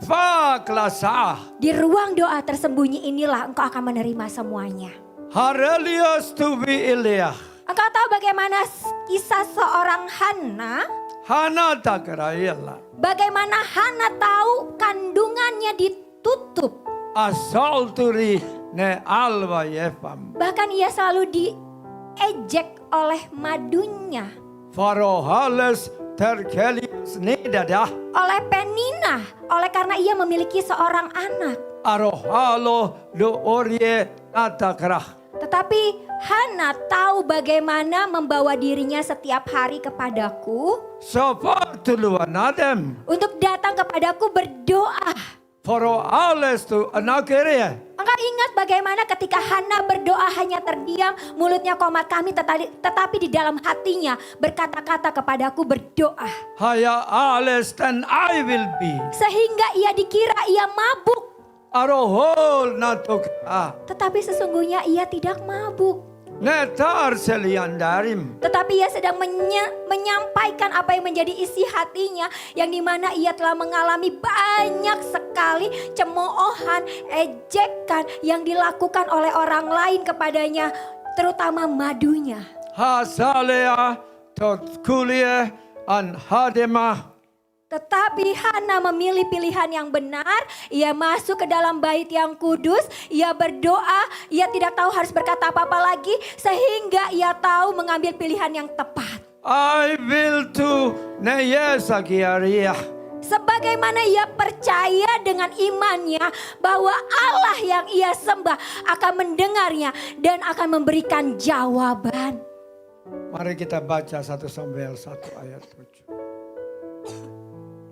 Faklasa. Di ruang doa tersembunyi inilah engkau akan menerima semuanya. Harelius tu bi ilia. Engkau tahu bagaimana kisah seorang Hana? Hana takraila. Bagaimana Hana tahu kandungannya ditutup. Asal turi ne alva yefam. Bahkan ia selalu diejek oleh madunya. Farohales terkelius nidadah. Oleh Penina, oleh karena ia memiliki seorang anak. Arohalo do orye atakrah. Tetapi Hana tahu bagaimana membawa dirinya setiap hari kepadaku. Soportuluan adem. Untuk datang kepadaku berdoa. Farohales tu anakere. Engkau ingat bagaimana ketika Hana berdoa hanya terdiam, mulutnya komat kami tetapi di dalam hatinya berkata-kata kepadaku berdoa. Haya ales dan I will be. Sehingga ia dikira ia mabuk. Arohol natuk Tetapi sesungguhnya ia tidak mabuk. netar seliandarim. Tetapi ia sedang menyampaikan apa yang menjadi isi hatinya. Yang dimana ia telah mengalami banyak sekali cemoohan, ejekan yang dilakukan oleh orang lain kepadanya. Terutama madunya. Hasalea tot kuliah an hademah. Tetapi Hana memilih pilihan yang benar. Ia masuk ke dalam bait yang kudus. Ia berdoa. Ia tidak tahu harus berkata apa-apa lagi. Sehingga ia tahu mengambil pilihan yang tepat. I will to neyesakiariah. Sebagaimana ia percaya dengan imannya bahwa Allah yang ia sembah akan mendengarnya dan akan memberikan jawaban. Mari kita baca 1 Samuel 1 ayat 7.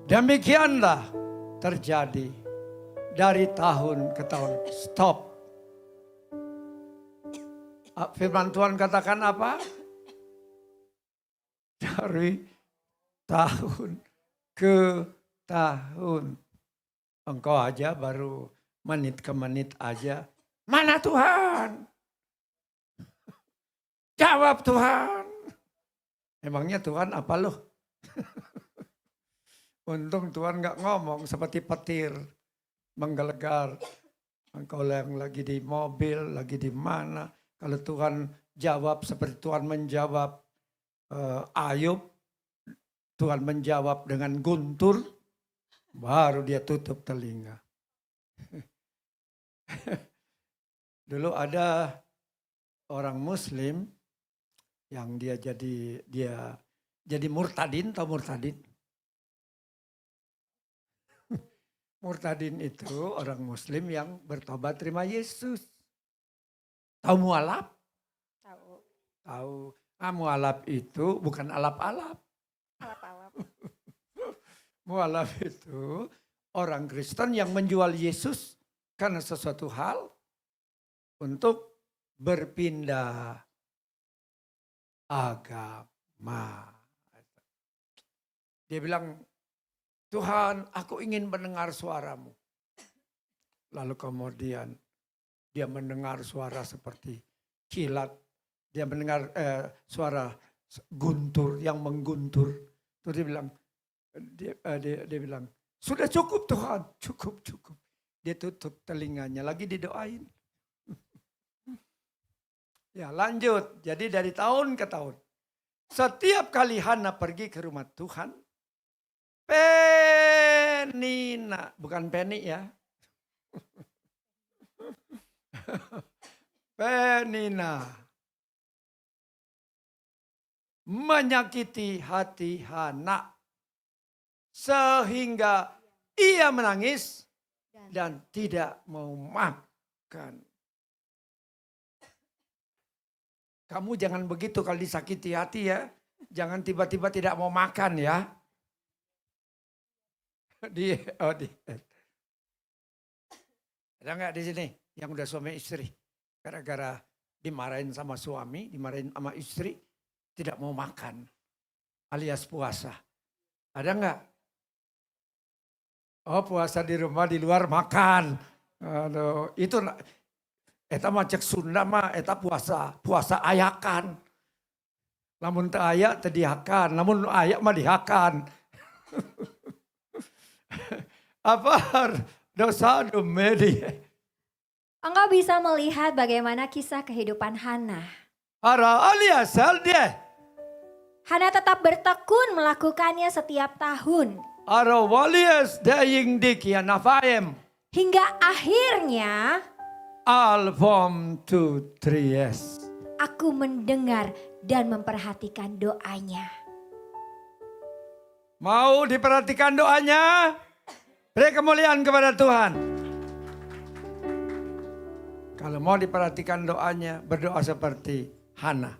Demikianlah terjadi dari tahun ke tahun. Stop. Firman Tuhan katakan apa? Dari tahun ke tahun. Engkau aja baru menit ke menit aja. Mana Tuhan? Jawab Tuhan. Emangnya Tuhan apa loh? Untung Tuhan gak ngomong seperti petir menggelegar. Engkau yang lagi di mobil, lagi di mana. Kalau Tuhan jawab seperti Tuhan menjawab Ayub. Tuhan menjawab dengan guntur. Baru dia tutup telinga. Dulu ada orang Muslim yang dia jadi murtadin, tahu murtadin? Murtadin itu orang Muslim yang bertobat terima Yesus. Tahu mualaf? Tahu. Tahu. Mualaf itu bukan alap-alap. Alap-alap. Mualaf itu orang Kristen yang menjual Yesus karena sesuatu hal untuk berpindah agama. Dia bilang, Tuhan, aku ingin mendengar suaramu. Lalu kemudian dia mendengar suara seperti kilat. Dia mendengar suara guntur yang mengguntur. Terus dia bilang, sudah cukup Tuhan, cukup. Dia tutup telinganya, lagi didoain. Ya lanjut, jadi dari tahun ke tahun. Setiap kali Hana pergi ke rumah Tuhan, Penina, bukan Penny ya. Penina menyakiti hati Hana sehingga ia menangis dan tidak mau makan. Kamu jangan begitu kalau disakiti hati ya. Jangan tiba-tiba tidak mau makan ya. Ada nggak di sini yang udah suami istri? Gara-gara dimarahin sama suami, dimarahin sama istri, tidak mau makan. Alias puasa. Ada nggak? Oh puasa di rumah, di luar makan. Aduh, itu eta mah cek Sunda mah eta puasa ayakan. Lamun teu aya teu dihakan, lamun aya mah dihakan. Apa dosa domedi? Engkau bisa melihat bagaimana kisah kehidupan Hana. Ara alias dia. Hana tetap bertekun melakukannya setiap tahun. Ara walias daying dikia nafaem. Hingga akhirnya Alvom to Tries. aku mendengar dan memperhatikan doanya. Mau diperhatikan doanya? Beri kemuliaan kepada Tuhan. Kalau mau diperhatikan doanya, berdoa seperti Hana.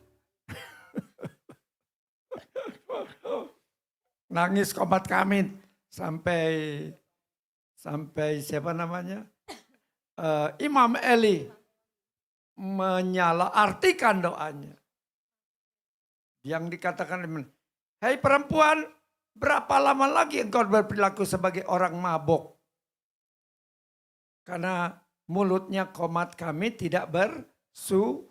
Nangis komat kamit sampai siapa namanya? Imam Eli menyalahartikan doanya. Yang dikatakan, hei perempuan, berapa lama lagi engkau berperilaku sebagai orang mabok? Karena mulutnya komat kami tidak bersuara.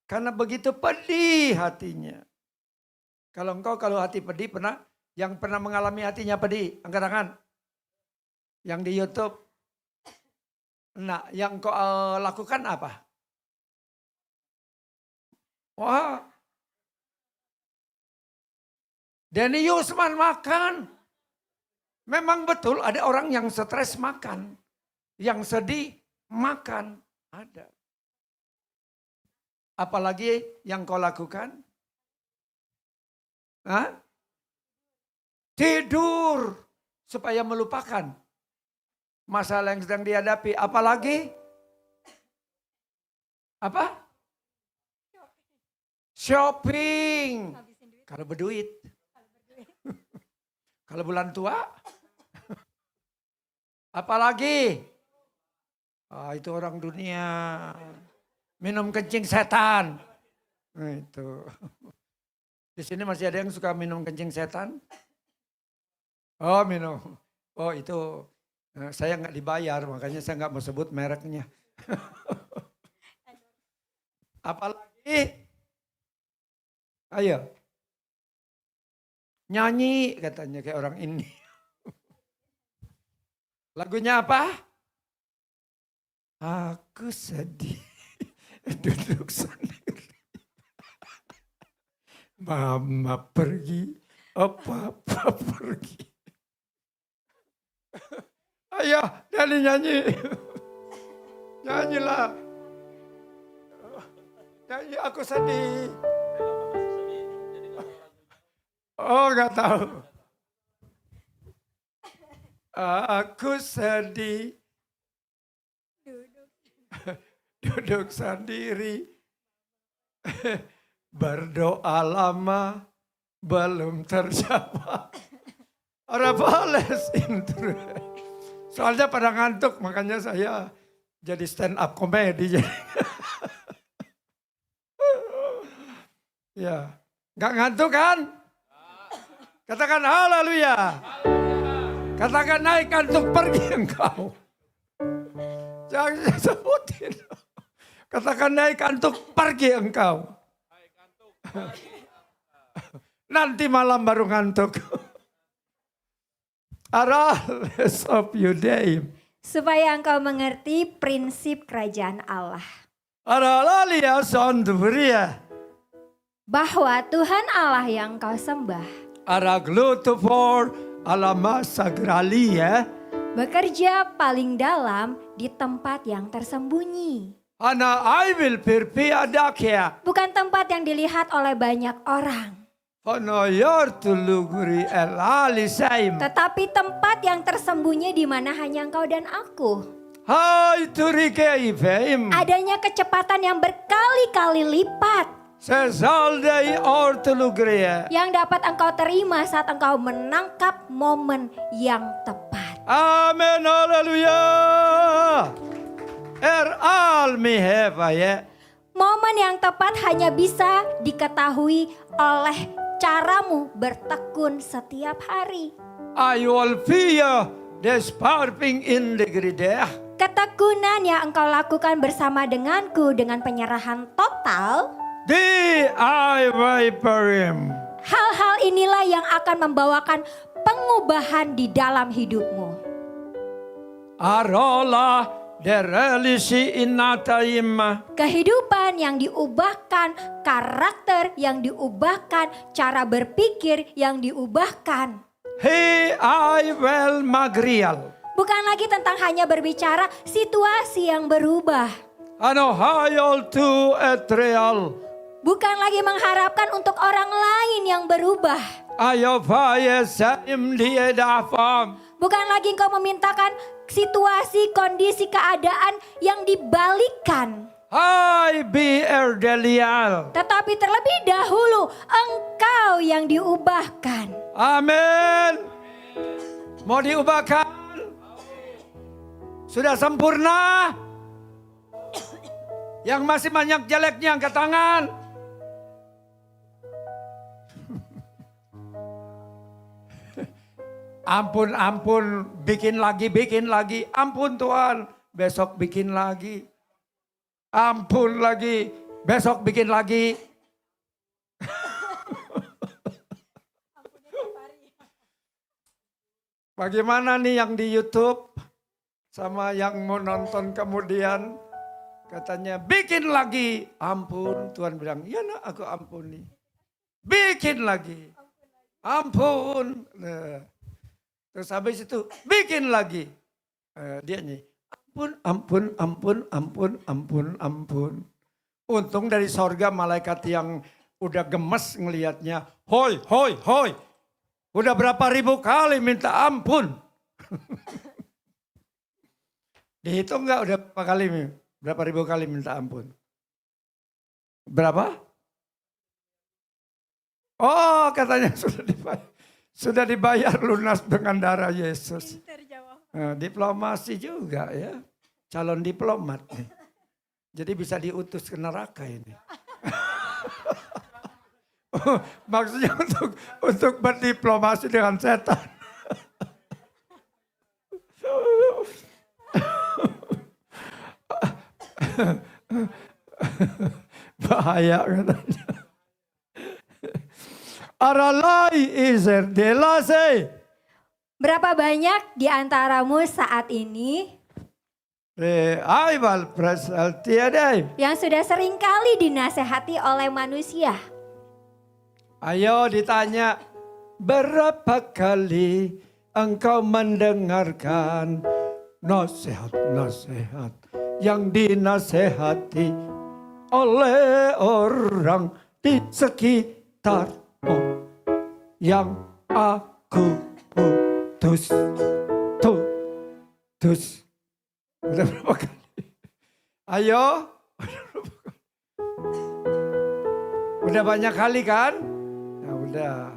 Karena begitu pedih hatinya. Kalau hati pedih yang pernah mengalami hatinya pedih, angkat tangan. Yang di YouTube. Nah, yang kau lakukan apa? Wah. Denny Yusman makan. Memang betul ada orang yang stres makan. Yang sedih makan. Ada. Apalagi yang kau lakukan? Hah? Tidur. Supaya melupakan masalah yang sedang dihadapi. Apalagi? Apa? Shopping. Kalau berduit. Kalau bulan tua, apalagi? Itu orang dunia. Minum kencing setan. Itu. Di sini masih ada yang suka minum kencing setan? Oh minum. Oh itu saya nggak dibayar, makanya saya nggak mau sebut mereknya. Apalagi? Ayo. Nyanyi katanya kayak orang ini. Lagunya apa? Aku sedih duduk sendiri. Mama pergi, papa pergi. Ayo, nyanyi. Nyanyilah. Nyanyi aku sedih. Oh, nggak tahu. Aku sedih. Duduk sendiri. Berdoa lama belum terjawab. Orang bales intro. Soalnya pada ngantuk, makanya saya jadi stand up komedi. Ya, nggak ngantuk kan? Katakan haleluya. Katakan naik kantuk pergi engkau. Jangan sebutin. Katakan naik kantuk pergi engkau. Nanti malam baru ngantuk. Arise of Judea. Supaya engkau mengerti prinsip kerajaan Allah. Aralalia sonduria. Bahwa Tuhan Allah yang kau sembah. Aragluto for alama sagralia. Bekerja paling dalam di tempat yang tersembunyi. Ana I will prepare dakia. Bukan tempat yang dilihat oleh banyak orang. Ono yor tuluguri elali saim. Tetapi tempat yang tersembunyi di mana hanya engkau dan aku. Hai turike ifeim. Adanya kecepatan yang berkali-kali lipat. Sesaldai or tulugria. Yang dapat engkau terima saat engkau menangkap momen yang tepat. Amen, haleluya. Al miheva ya. Momen yang tepat hanya bisa diketahui oleh caramu bertekun setiap hari. I will fear the sparping in the grideh. Ketekunan yang engkau lakukan bersama denganku dengan penyerahan total. Di I viperim. Hal-hal inilah yang akan membawakan pengubahan di dalam hidupmu. Arola derelisi inataim. Kehidupan yang diubahkan, karakter yang diubahkan, cara berpikir yang diubahkan. He I will magrial. Bukan lagi tentang hanya berbicara situasi yang berubah. Ano hayol to etreal. Bukan lagi mengharapkan untuk orang lain yang berubah. Ayo faye saim diedafam. Bukan lagi engkau memintakan situasi, kondisi, keadaan yang dibalikkan. Hai bi erdelial. Tetapi terlebih dahulu engkau yang diubahkan. Amin. Mau diubahkan? Sudah sempurna? Yang masih banyak jeleknya angkat tangan. Ampun, bikin lagi. Ampun Tuhan, besok bikin lagi. Ampun lagi, besok bikin lagi. Bagaimana nih yang di YouTube sama yang mau nonton kemudian katanya bikin lagi. Ampun, Tuhan bilang, ya nak aku ampuni. Bikin lagi. Ampun. Nah. Terus habis itu bikin lagi. Dia nyanyi, ampun. Untung dari sorga malaikat yang udah gemes ngelihatnya. Hoi. Udah berapa ribu kali minta ampun. Dihitung enggak udah berapa ribu kali minta ampun? Berapa? Oh katanya sudah dibayar. Sudah dibayar lunas dengan darah Yesus. Diplomasi juga ya. Calon diplomat nih. Jadi bisa diutus ke neraka ini. Maksudnya untuk berdiplomasi dengan setan. Bahaya katanya. Aralai iser delase. Berapa banyak di antaramu saat ini Aival presal tiadai. yang sudah seringkali dinasehati oleh manusia? Ayo ditanya, berapa kali engkau mendengarkan nasihat-nasihat yang dinasehati oleh orang di sekitarmu yang aku putus. Udah berapa kali? Ayo. Udah banyak kali kan? Ya udah.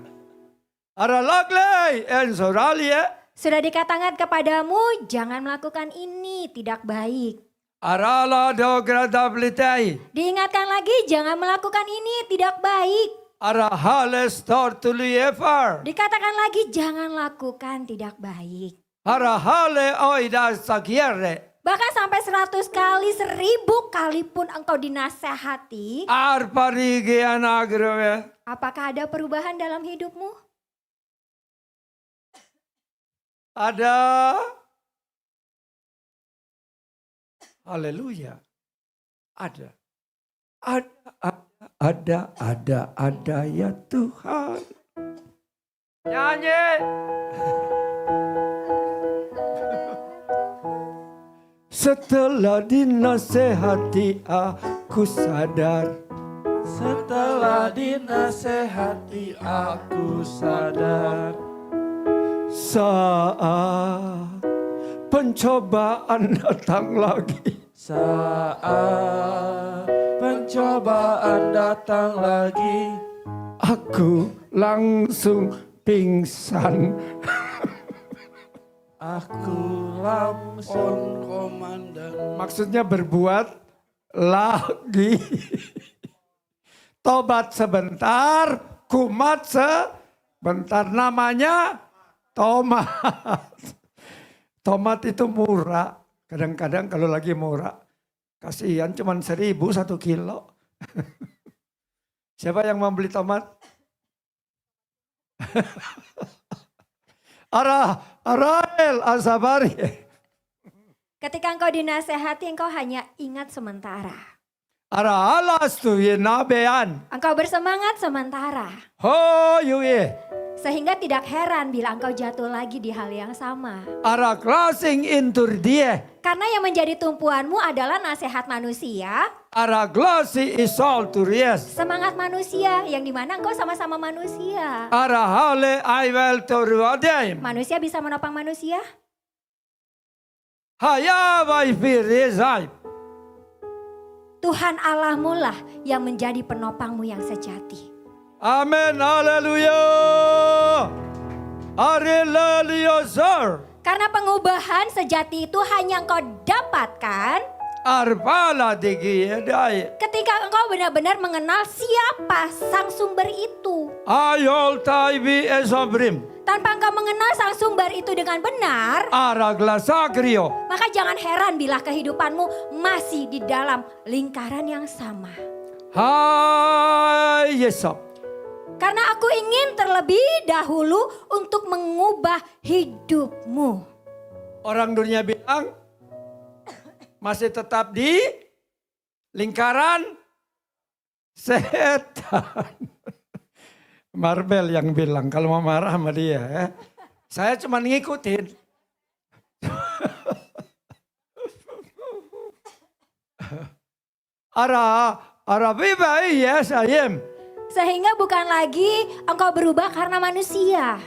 Aralaglay en soralia. Sudah dikatakan kepadamu, jangan melakukan ini, tidak baik. Arala dogradabilitai. Diingatkan lagi, jangan melakukan ini, tidak baik. Arahales tortuliefer. Dikatakan lagi, jangan lakukan tidak baik. Arahale oida sagiere. Bahkan sampai 100 kali, 1000 kali pun engkau dinasehati. Arparige anagrove. Apakah ada perubahan dalam hidupmu? Ada. Haleluya. Ada ya Tuhan. Nyanyi. Setelah dinasehati aku sadar. Setelah dinasehati aku sadar. Saat pencobaan datang lagi. Saat pencobaan datang lagi, Aku langsung pingsan. aku langsung Komandan. Maksudnya berbuat lagi. Tobat sebentar, kumat sebentar. Namanya tomat. Tomat itu murah. Kadang-kadang kalau lagi murah. Kasihan cuman 1.000 1 kilo. Siapa yang mau beli tomat? Arael Asabari. Ketika engkau dinasehati, engkau hanya ingat sementara. Alas tu ye nabean. Engkau bersemangat sementara. Ho yuye. Sehingga tidak heran bila engkau jatuh lagi di hal yang sama. Ara crossing intur die. Karena yang menjadi tumpuanmu adalah nasihat manusia. Ara glossy isol turies. Semangat manusia yang dimana engkau sama-sama manusia. Ara hale aivel toruadeim. Manusia bisa menopang manusia. Haya vai firizai. Tuhan Allahmu lah yang menjadi penopangmu yang sejati. Amin, haleluya. Haleluya, sir. Karena pengubahan sejati itu hanya engkau dapatkan Arpala digiyedai. ketika engkau benar-benar mengenal siapa sang sumber itu. Ayol taibi esobrim. Tanpa engkau mengenal sang sumber itu dengan benar, Ara glasagrio. maka jangan heran bila kehidupanmu masih di dalam lingkaran yang sama. Hai Yesop. Karena aku ingin terlebih dahulu untuk mengubah hidupmu. Orang dunia bilang masih tetap di lingkaran setan. Marbel yang bilang kalau mau marah sama dia ya. Saya cuma ngikutin. Ara viva iya sayem. Sehingga bukan lagi engkau berubah karena manusia.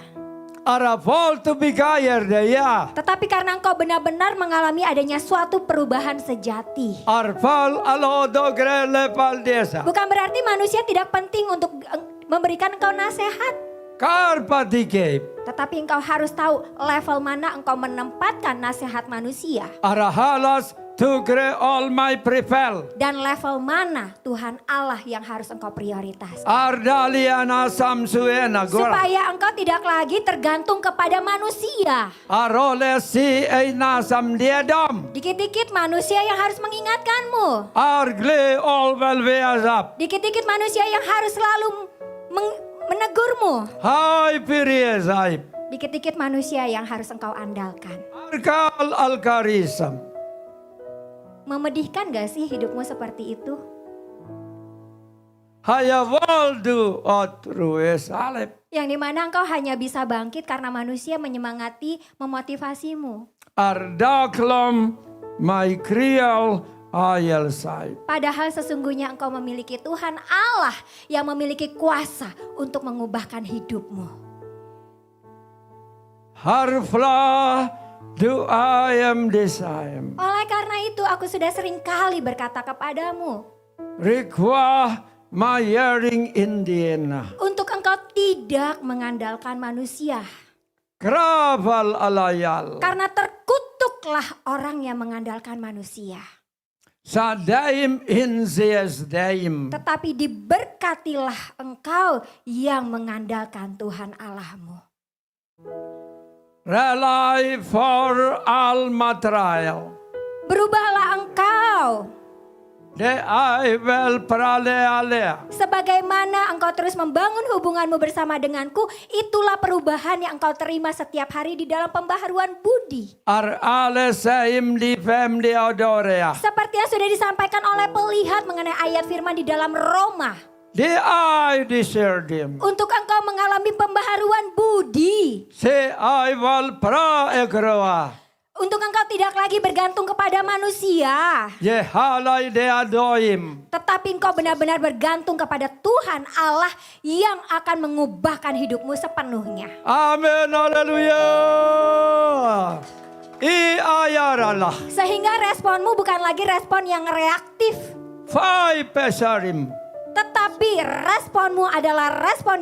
Ara fall to be gayer daya. Tetapi karena engkau benar-benar mengalami adanya suatu perubahan sejati. Arfal alodo grele paldesa. Bukan berarti manusia tidak penting untuk memberikan engkau nasihat. Karpa dikep. Tetapi engkau harus tahu level mana engkau menempatkan nasihat manusia. Arahalas tugre all my prepel. Dan level mana Tuhan Allah yang harus engkau prioritas. Ardaliana samsuena gora. Supaya engkau tidak lagi tergantung kepada manusia. Arole si eina samdiedom. Dikit-dikit manusia yang harus mengingatkanmu. Argle all velveazap. Dikit-dikit manusia yang harus selalu menegurmu. Hai piriezaip. Dikit-dikit manusia yang harus engkau andalkan. Arkal alkarisam. Memedihkan gak sih hidupmu seperti itu? Hayavaldu otrues alep. Yang dimana engkau hanya bisa bangkit karena manusia menyemangati, memotivasimu. Ardaklom my krial ayel saip. Padahal sesungguhnya engkau memiliki Tuhan Allah yang memiliki kuasa untuk mengubahkan hidupmu. Harflah do I am desire. Oleh karena itu aku sudah sering kali berkata kepadamu. Rikwah my hearing Indiana. Untuk engkau tidak mengandalkan manusia. Kraval alayal. Karena terkutuklah orang yang mengandalkan manusia. Sadaim in daim. Tetapi diberkatilah engkau yang mengandalkan Tuhan Allahmu. Rely for all material. Berubahlah engkau. De I will prale alea. Sebagaimana engkau terus membangun hubunganmu bersama denganku, itulah perubahan yang engkau terima setiap hari di dalam pembaharuan budi. Ar ale saim di fem di odorea. Seperti yang sudah disampaikan oleh pelihat mengenai ayat firman di dalam Roma. Di I discerned him. Untuk engkau mengalami pembaharuan budi. Se I will pra ekroa. Untuk engkau tidak lagi bergantung kepada manusia. Ye halai de adoim. Tetapi engkau benar-benar bergantung kepada Tuhan Allah yang akan mengubahkan hidupmu sepenuhnya. Amin, haleluya. I ayaralah. Sehingga responmu bukan lagi respon yang reaktif. Fai pesarim. Tetapi responmu adalah respon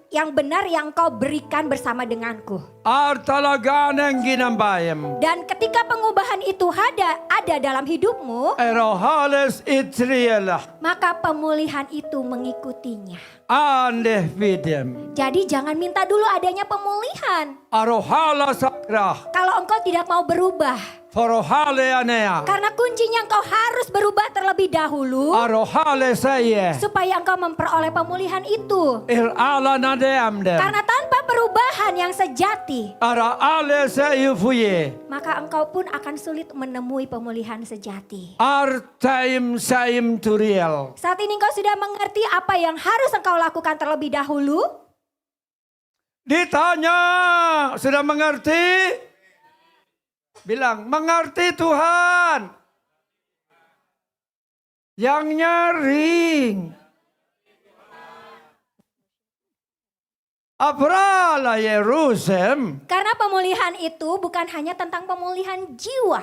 yang benar yang kau berikan bersama denganku. Artalaganeng ginambayem. Dan ketika pengubahan itu ada dalam hidupmu, Erohales itriela. maka pemulihan itu mengikutinya. Ande videm. Jadi jangan minta dulu adanya pemulihan. Arohala sakrah. Kalau engkau tidak mau berubah. Forohale anea. Karena kuncinya engkau harus berubah terlebih dahulu. Arohale saye. Supaya engkau memperoleh pemulihan itu. Ir ala nadeamde. Karena tanpa perubahan yang sejati, Ara ale sayufuye. maka engkau pun akan sulit menemui pemulihan sejati. Artaim saim turiel. Saat ini engkau sudah mengerti apa yang harus engkau lakukan terlebih dahulu? Ditanya, sudah mengerti? Bilang, mengerti Tuhan. Yang nyaring. Abrala Yerusalem. Karena pemulihan itu bukan hanya tentang pemulihan jiwa.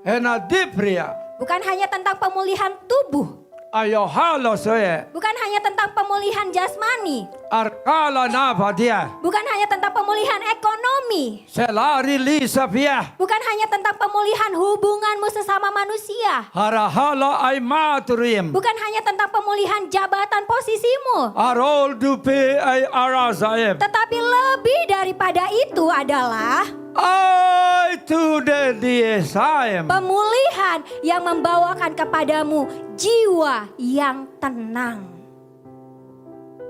Ena dipria. Bukan hanya tentang pemulihan tubuh. Ayo halo soye. Bukan hanya tentang pemulihan jasmani. Arkala napa dia. Bukan hanya tentang pemulihan ekonomi. Selari lisa pia. Bukan hanya tentang pemulihan hubunganmu sesama manusia. Harahala ay maturim. Bukan hanya tentang pemulihan jabatan posisimu. Arol dupe ay arazaem. Tetapi lebih daripada itu adalah Ay to the diesaem. pemulihan yang membawakan kepadamu jiwa yang tenang.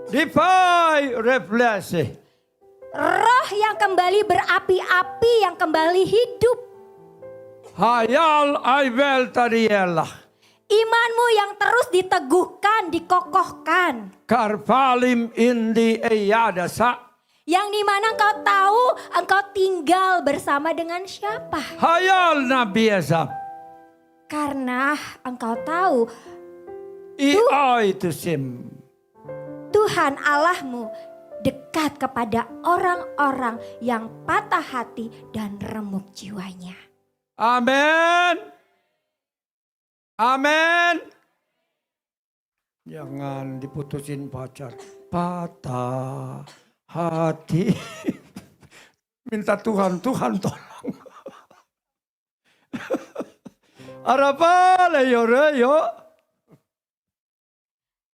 Dipai refleksi. Roh yang kembali berapi-api, yang kembali hidup. Hayal ay vel tariela. Imanmu yang terus diteguhkan, dikokohkan. Karpalim indi eyada sa. Yang dimana engkau tahu engkau tinggal bersama dengan siapa. Hayal na biasa. Karena engkau tahu Iay to sim. Tuhan Allahmu dekat kepada orang-orang yang patah hati dan remuk jiwanya. Amin. Amin. Jangan diputusin pacar. Patah hati. Minta Tuhan tolong. Arapale yo.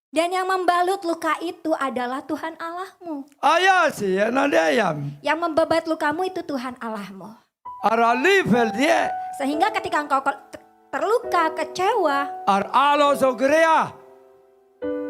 Dan yang membalut luka itu adalah Tuhan Allahmu. Ayasi nadayam. Yang membebat lukamu itu Tuhan Allahmu. Aralifel dia. Sehingga ketika engkau terluka, kecewa, Alo sogrea.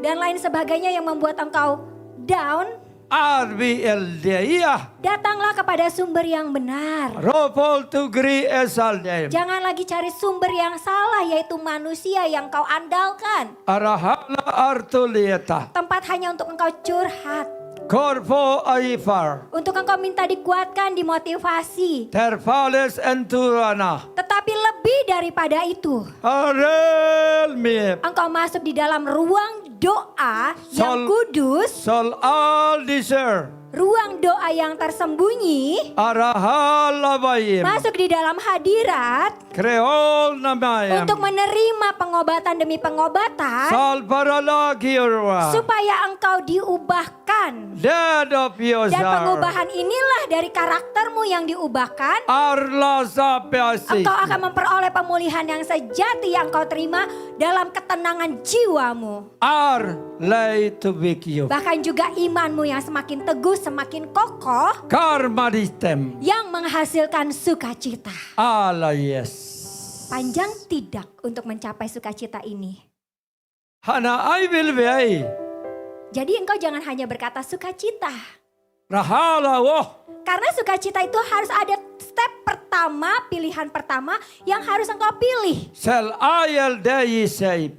dan lain sebagainya yang membuat engkau down, RBL dia. datanglah kepada sumber yang benar. Ropol tu gri esal dia. Jangan lagi cari sumber yang salah, yaitu manusia yang kau andalkan. Arahala artulieta. Tempat hanya untuk engkau curhat. Korpo aifar. Untuk engkau minta dikuatkan, dimotivasi. Terfales enturana. Tetapi lebih daripada itu, Arel mie. engkau masuk di dalam ruang doa yang Sol- kudus. Sol al diser. Ruang doa yang tersembunyi. Arahal abayim. Masuk di dalam hadirat. Kreol namayam. Untuk menerima pengobatan demi pengobatan. Sal paralagi urwa. Supaya engkau diubahkan. Dead of Dan yosar. pengubahan inilah dari karaktermu yang diubahkan. Arla sapiasi. Engkau akan memperoleh pemulihan yang sejati yang kau terima dalam ketenangan jiwamu. Ar lay to bikyu. Bahkan juga imanmu yang semakin teguh, semakin kokoh. Karma distem. Yang menghasilkan sukacita. Ala yes. Panjang tidak untuk mencapai sukacita ini. Hana I will be. Jadi engkau jangan hanya berkata sukacita. Rahala woh. Karena sukacita itu harus ada step pertama, pilihan pertama yang harus engkau pilih. Sel ayel dayi say.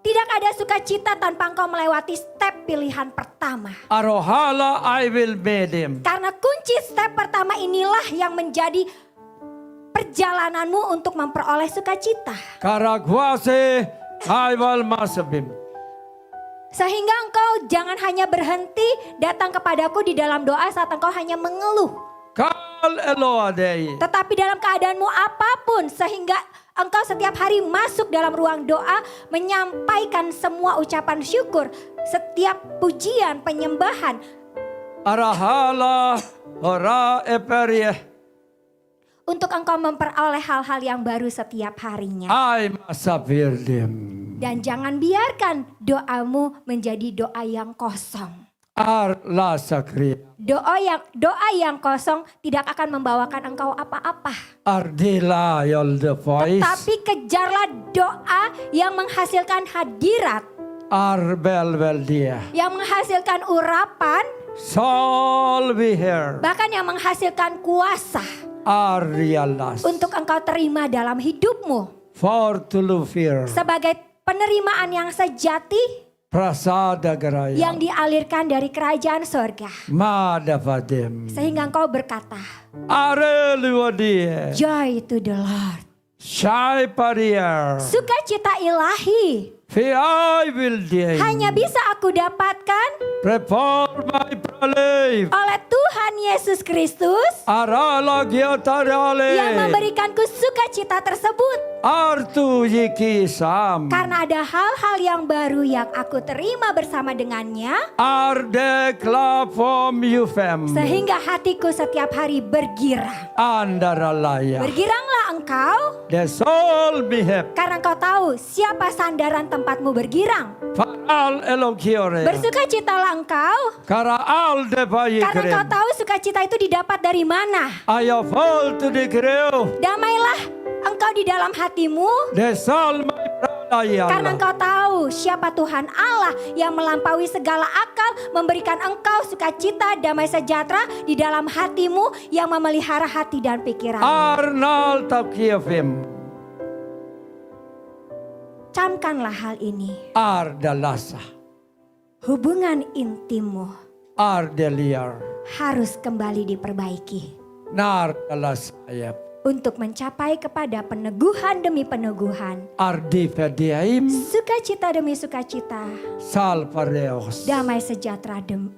Tidak ada sukacita tanpa engkau melewati step pilihan pertama. Arohala I will made him. Karena kunci step pertama inilah yang menjadi perjalananmu untuk memperoleh sukacita. Karagwase I will masabim. Sehingga engkau jangan hanya berhenti datang kepadaku di dalam doa saat engkau hanya mengeluh. Kal eloa dayi. Tetapi dalam keadaanmu apapun sehingga engkau setiap hari masuk dalam ruang doa menyampaikan semua ucapan syukur, setiap pujian, penyembahan. Arahala ora eperie. Untuk engkau memperoleh hal-hal yang baru setiap harinya. I masabirdim. Dan jangan biarkan doamu menjadi doa yang kosong. Ar la sakri. Doa yang kosong tidak akan membawakan engkau apa-apa. Ardila yol the voice. Tapi kejarlah doa yang menghasilkan hadirat. Arbel bel dia. Yang menghasilkan urapan. Sol be here. Bahkan yang menghasilkan kuasa. Arialas. Untuk engkau terima dalam hidupmu. For to lufir. Sebagai penerimaan yang sejati. Prasada garaya. Yang dialirkan dari kerajaan sorga. Madavadim. Sehingga engkau berkata. Areluadie. Joy to the Lord. Shai parier. Sukacita ilahi. Fi I will die. Hanya bisa aku dapatkan Prepare my pralife. oleh Tuhan Yesus Kristus. Arala giotarale. Yang memberikanku sukacita tersebut. Artu yiki sam. Karena ada hal-hal yang baru yang aku terima bersama dengannya. Arde klafom yufem. Sehingga hatiku setiap hari bergirang. Andaralaya. Bergiranglah engkau. The soul behep. Karena engkau tahu siapa sandaran tempatmu bergirang. Faral elogiore. Bersukacitalah engkau. Kara al de Karena engkau payikrim. tahu sukacita itu didapat dari mana. Ayo fall to the greu. Damailah engkau di dalam hatimu. The soul my pralaya. Karena engkau tahu siapa Tuhan Allah yang melampaui segala akal, memberikan engkau sukacita, damai sejahtera di dalam hatimu, yang memelihara hati dan pikiran. Arnal takiofim. Camkanlah hal ini. Ardalasa. Hubungan intimmu Ardeliar. harus kembali diperbaiki. Nardalasayap. Untuk mencapai kepada peneguhan demi peneguhan. Ardifediaim. Sukacita demi sukacita. Salpareos. Damai sejahtera demi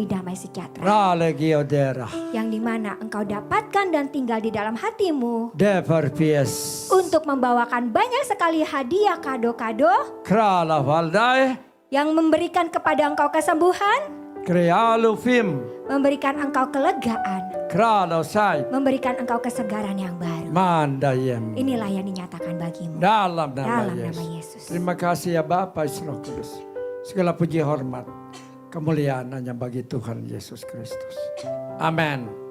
damai sejahtera. Rale giodera. Yang dimana engkau dapatkan dan tinggal di dalam hatimu. Deverpies. Untuk membawakan banyak sekali hadiah kado-kado. Krala valdai. Yang memberikan kepada engkau kesembuhan. Krealu film. memberikan engkau kelegaan, Kralo sai. memberikan engkau kesegaran yang baru. Mandayem. Inilah yang dinyatakan bagimu. Dalam nama Dalam nama Yesus. Yesus. Terima kasih ya Bapa Roh Kudus. Segala puji hormat, kemuliaan hanya bagi Tuhan Yesus Kristus. Amin.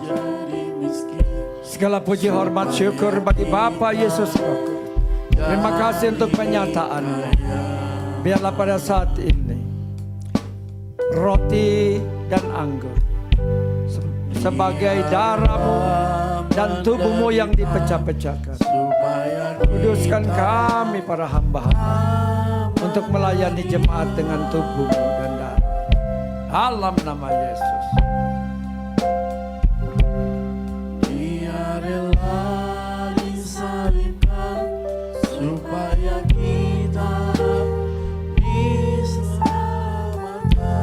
Jadi miskin. Segala puji hormat syukur bagi Bapa Yesus Roh Kudus. Terima kasih untuk penyataannya. Biarlah pada saat ini roti dan anggur sebagai darahmu dan tubuhmu yang dipecah-pecahkan. Supaya Kuduskan kami para hamba untuk melayani jemaat dengan tubuhmu dan darah. Dalam nama Yesus. Dia rela disalibkan supaya kita diselamatkan. Kita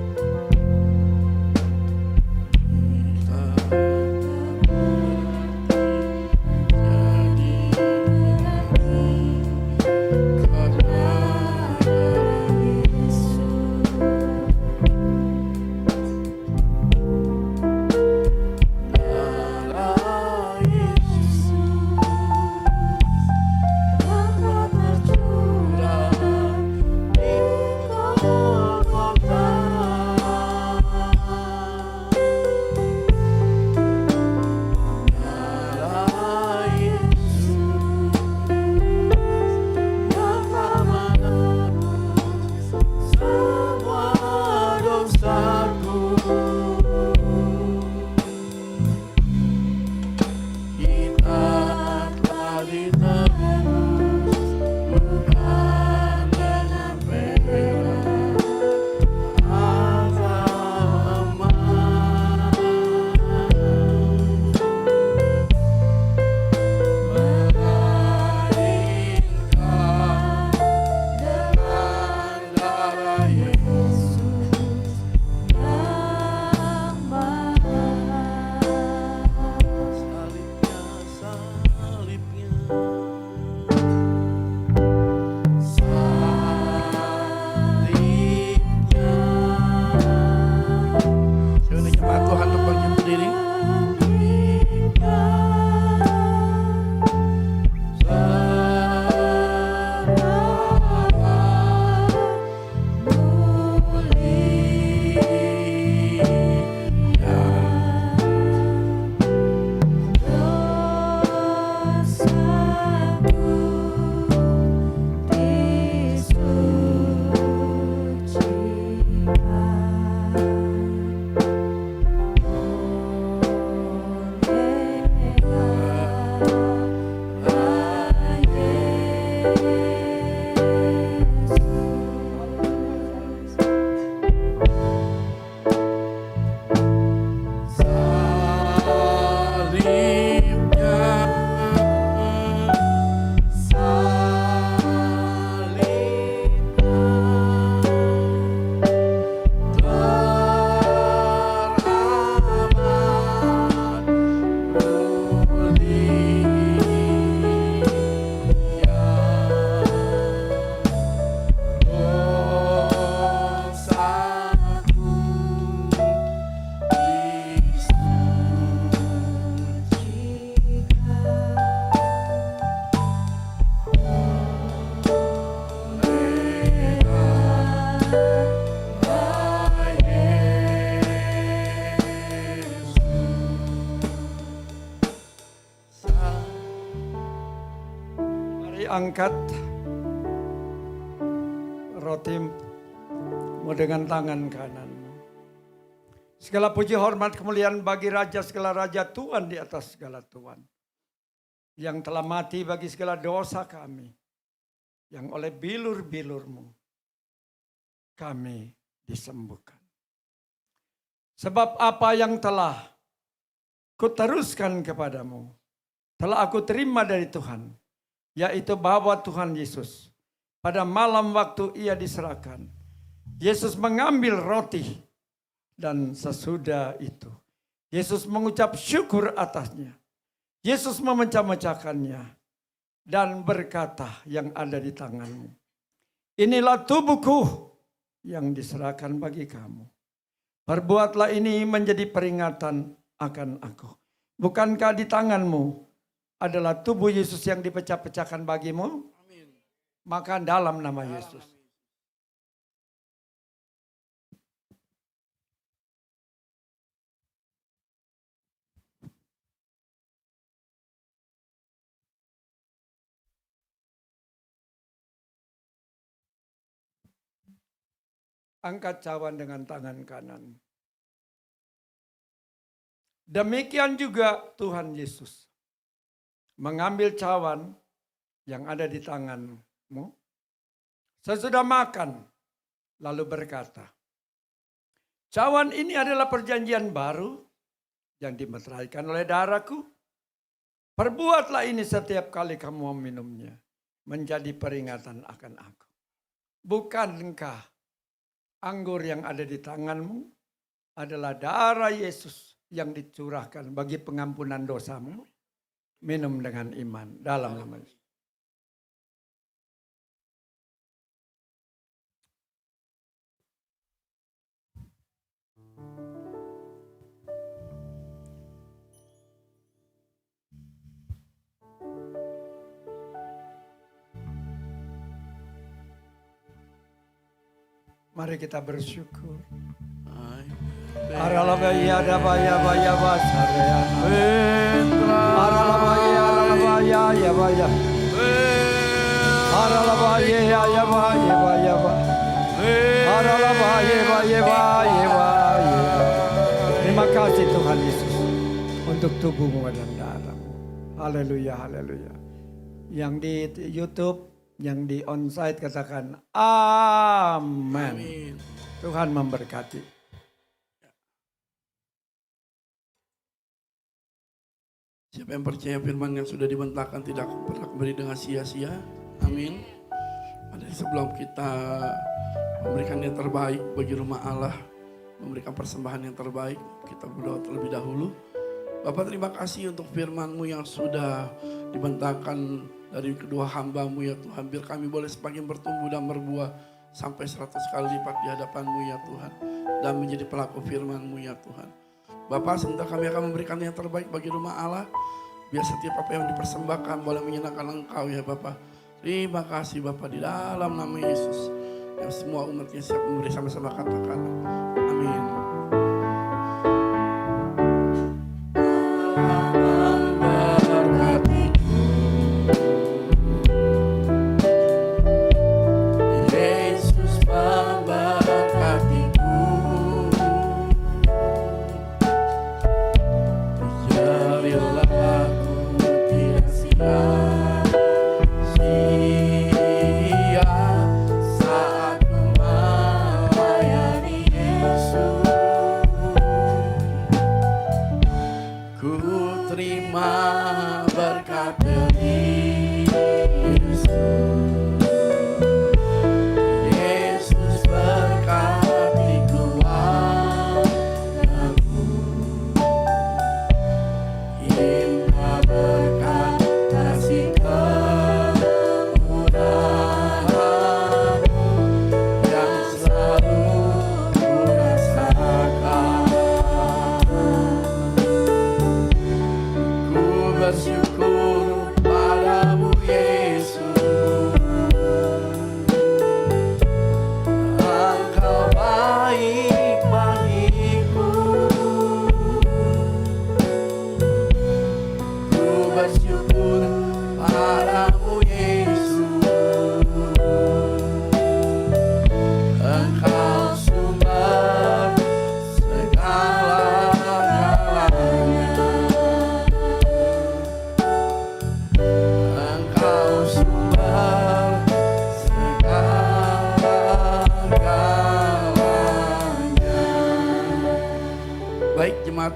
jadi menang karena Angkat rotimu dengan tangan kananmu. Segala puji hormat kemuliaan bagi Raja segala Raja, Tuhan di atas segala Tuhan. Yang telah mati bagi segala dosa kami. Yang oleh bilur-bilurmu kami disembuhkan. Sebab apa yang telah kuteruskan kepadamu telah aku terima dari Tuhan. Yaitu bahwa Tuhan Yesus pada malam waktu ia diserahkan, Yesus mengambil roti dan sesudah itu Yesus mengucap syukur atasnya. Yesus memecah-mecahkannya dan berkata yang ada di tanganmu, inilah tubuhku yang diserahkan bagi kamu. Perbuatlah ini menjadi peringatan akan aku. Bukankah di tanganmu adalah tubuh Yesus yang dipecah-pecahkan bagimu? Maka dalam nama Yesus. Angkat cawan dengan tangan kanan. Demikian juga Tuhan Yesus mengambil cawan yang ada di tanganmu sesudah makan, lalu berkata, cawan ini adalah perjanjian baru yang dimeteraikan oleh darahku. Perbuatlah ini setiap kali kamu meminumnya, menjadi peringatan akan aku. Bukankah anggur yang ada di tanganmu adalah darah Yesus yang dicurahkan bagi pengampunan dosamu? Minum dengan iman dalam nama Yesus. Mari kita bersyukur. Aralabaya dabaya baya basaraya. Aralabaya aralabaya ya baya. Aralabaya ya baya baya ba. Aralabaya baya baya baya. Terima kasih Tuhan Yesus untuk tubuhmu dan darahmu. Haleluya, haleluya. Yang di YouTube, yang di onsite katakan amin. Tuhan memberkati. Siapa yang percaya firman yang sudah dibentangkan tidak pernah kembali dengan sia-sia. Amin. Mari sebelum kita memberikan yang terbaik bagi rumah Allah, memberikan persembahan yang terbaik, kita berdoa terlebih dahulu. Bapak, terima kasih untuk firman-Mu yang sudah dibentangkan dari kedua hamba-Mu ya Tuhan. Biar kami boleh semakin bertumbuh dan berbuah sampai 100 kali lipat di hadapan-Mu ya Tuhan. Dan menjadi pelaku firman-Mu ya Tuhan. Bapak, sebentar kami akan memberikan yang terbaik bagi rumah Allah. Biar setiap apa yang dipersembahkan boleh menyenangkan Engkau ya Bapak. Terima kasih Bapak di dalam nama Yesus. Yang semua umatnya siap memberi sama-sama katakan. Amin.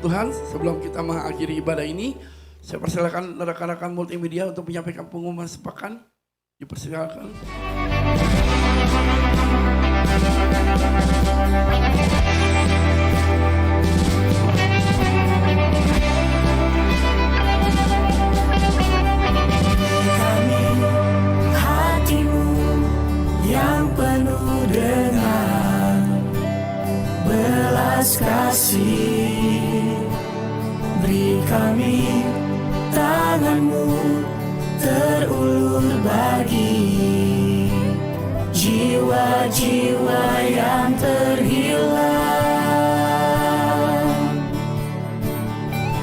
Tuhan, sebelum kita mengakhiri ibadah ini, saya persilakan rekan-rekan multimedia untuk menyampaikan pengumuman sepekan. Dipersilakan. Kami hatimu yang penuh dengan belas kasih. Beri kami tanganmu terulur bagi jiwa-jiwa yang terhilang.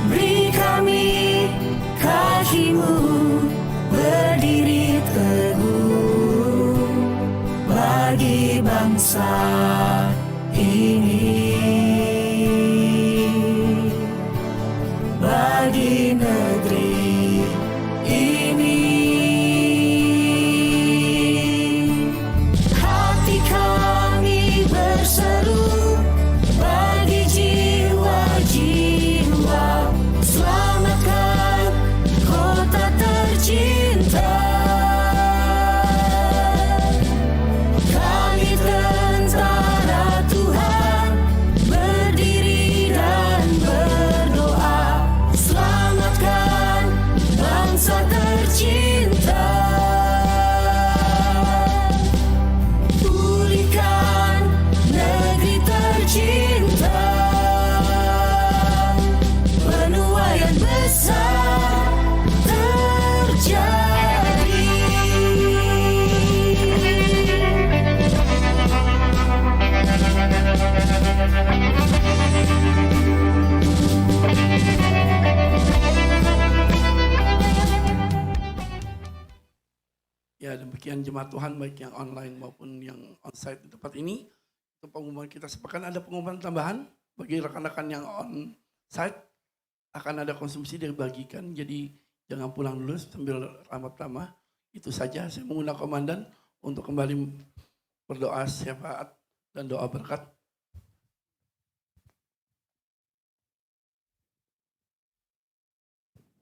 Beri kami kakimu berdiri teguh bagi bangsa ini, bagi negeri ini. Hati kami berseru bagi jiwa-jiwa, selamatkan kota tercinta. Kami tentara Tuhan berdiri dan berdoa, selamatkan bangsa tercinta. Pulihkan negeri tercinta. Penuaian besar terjadi. Ya, demikian jemaat Tuhan baik yang online maupun yang onsite di tempat ini. Untuk pengumuman kita sepekan ada pengumuman tambahan bagi rekan-rekan yang onsite, akan ada konsumsi dibagikan. Jadi jangan pulang dulu sambil ramah-ramah. Itu saja saya mengundang komandan untuk kembali berdoa syafaat dan doa berkat.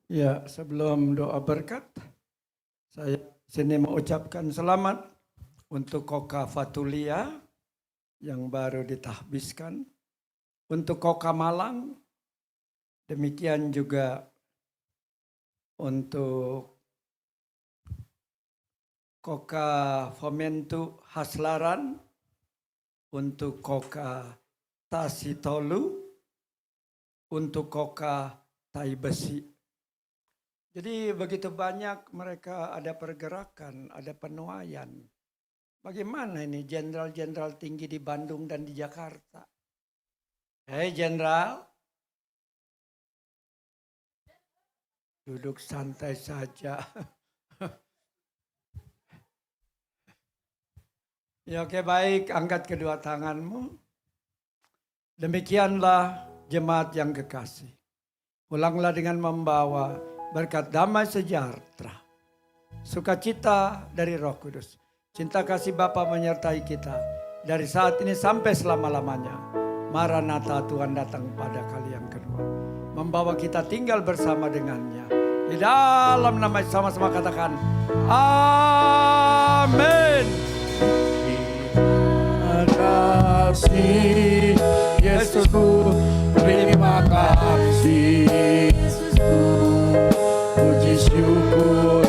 Ya, sebelum doa berkat, saya sini mengucapkan selamat untuk Koka Fatulia yang baru ditahbiskan, untuk Koka Malang, demikian juga untuk Koka Fomentu Haslaran, untuk Koka Tasitolu, untuk Koka Taibesi. Jadi begitu banyak mereka ada pergerakan, ada penuaian. Bagaimana ini jenderal-jenderal tinggi di Bandung dan di Jakarta? Hei jenderal, duduk santai saja. Ya oke baik, angkat kedua tanganmu. Demikianlah jemaat yang kekasih. Pulanglah dengan membawa berkat damai sejahtera, sukacita dari Roh Kudus. Cinta kasih Bapa menyertai kita dari saat ini sampai selama-lamanya. Maranatha, Tuhan datang pada kali yang kedua. Membawa kita tinggal bersama dengannya. Di dalam nama sama-sama katakan, amin. Terima kasih Yesusku, terima kasih Yesusku, puji syukur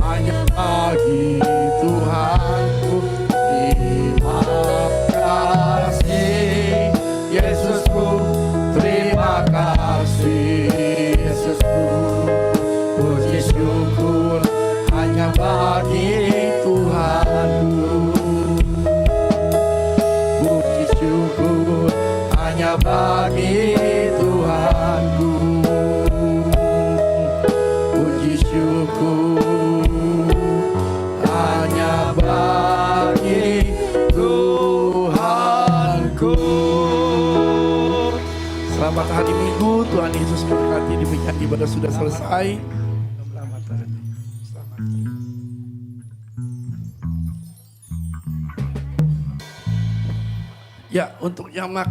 hanya bagi Tuhanku. Terima kasih Yesusku, terima kasih Yesusku, puji syukur hanya bagi Tuhanku. Puji syukur hanya bagi Tuhanku. Puji syukur hanya bagi Tuhanku. Selamat hari Minggu, Tuhan Yesus memberkati. Demikian ibadah sudah selesai. Selamat hari. Selamat. Ya, untuk yang makan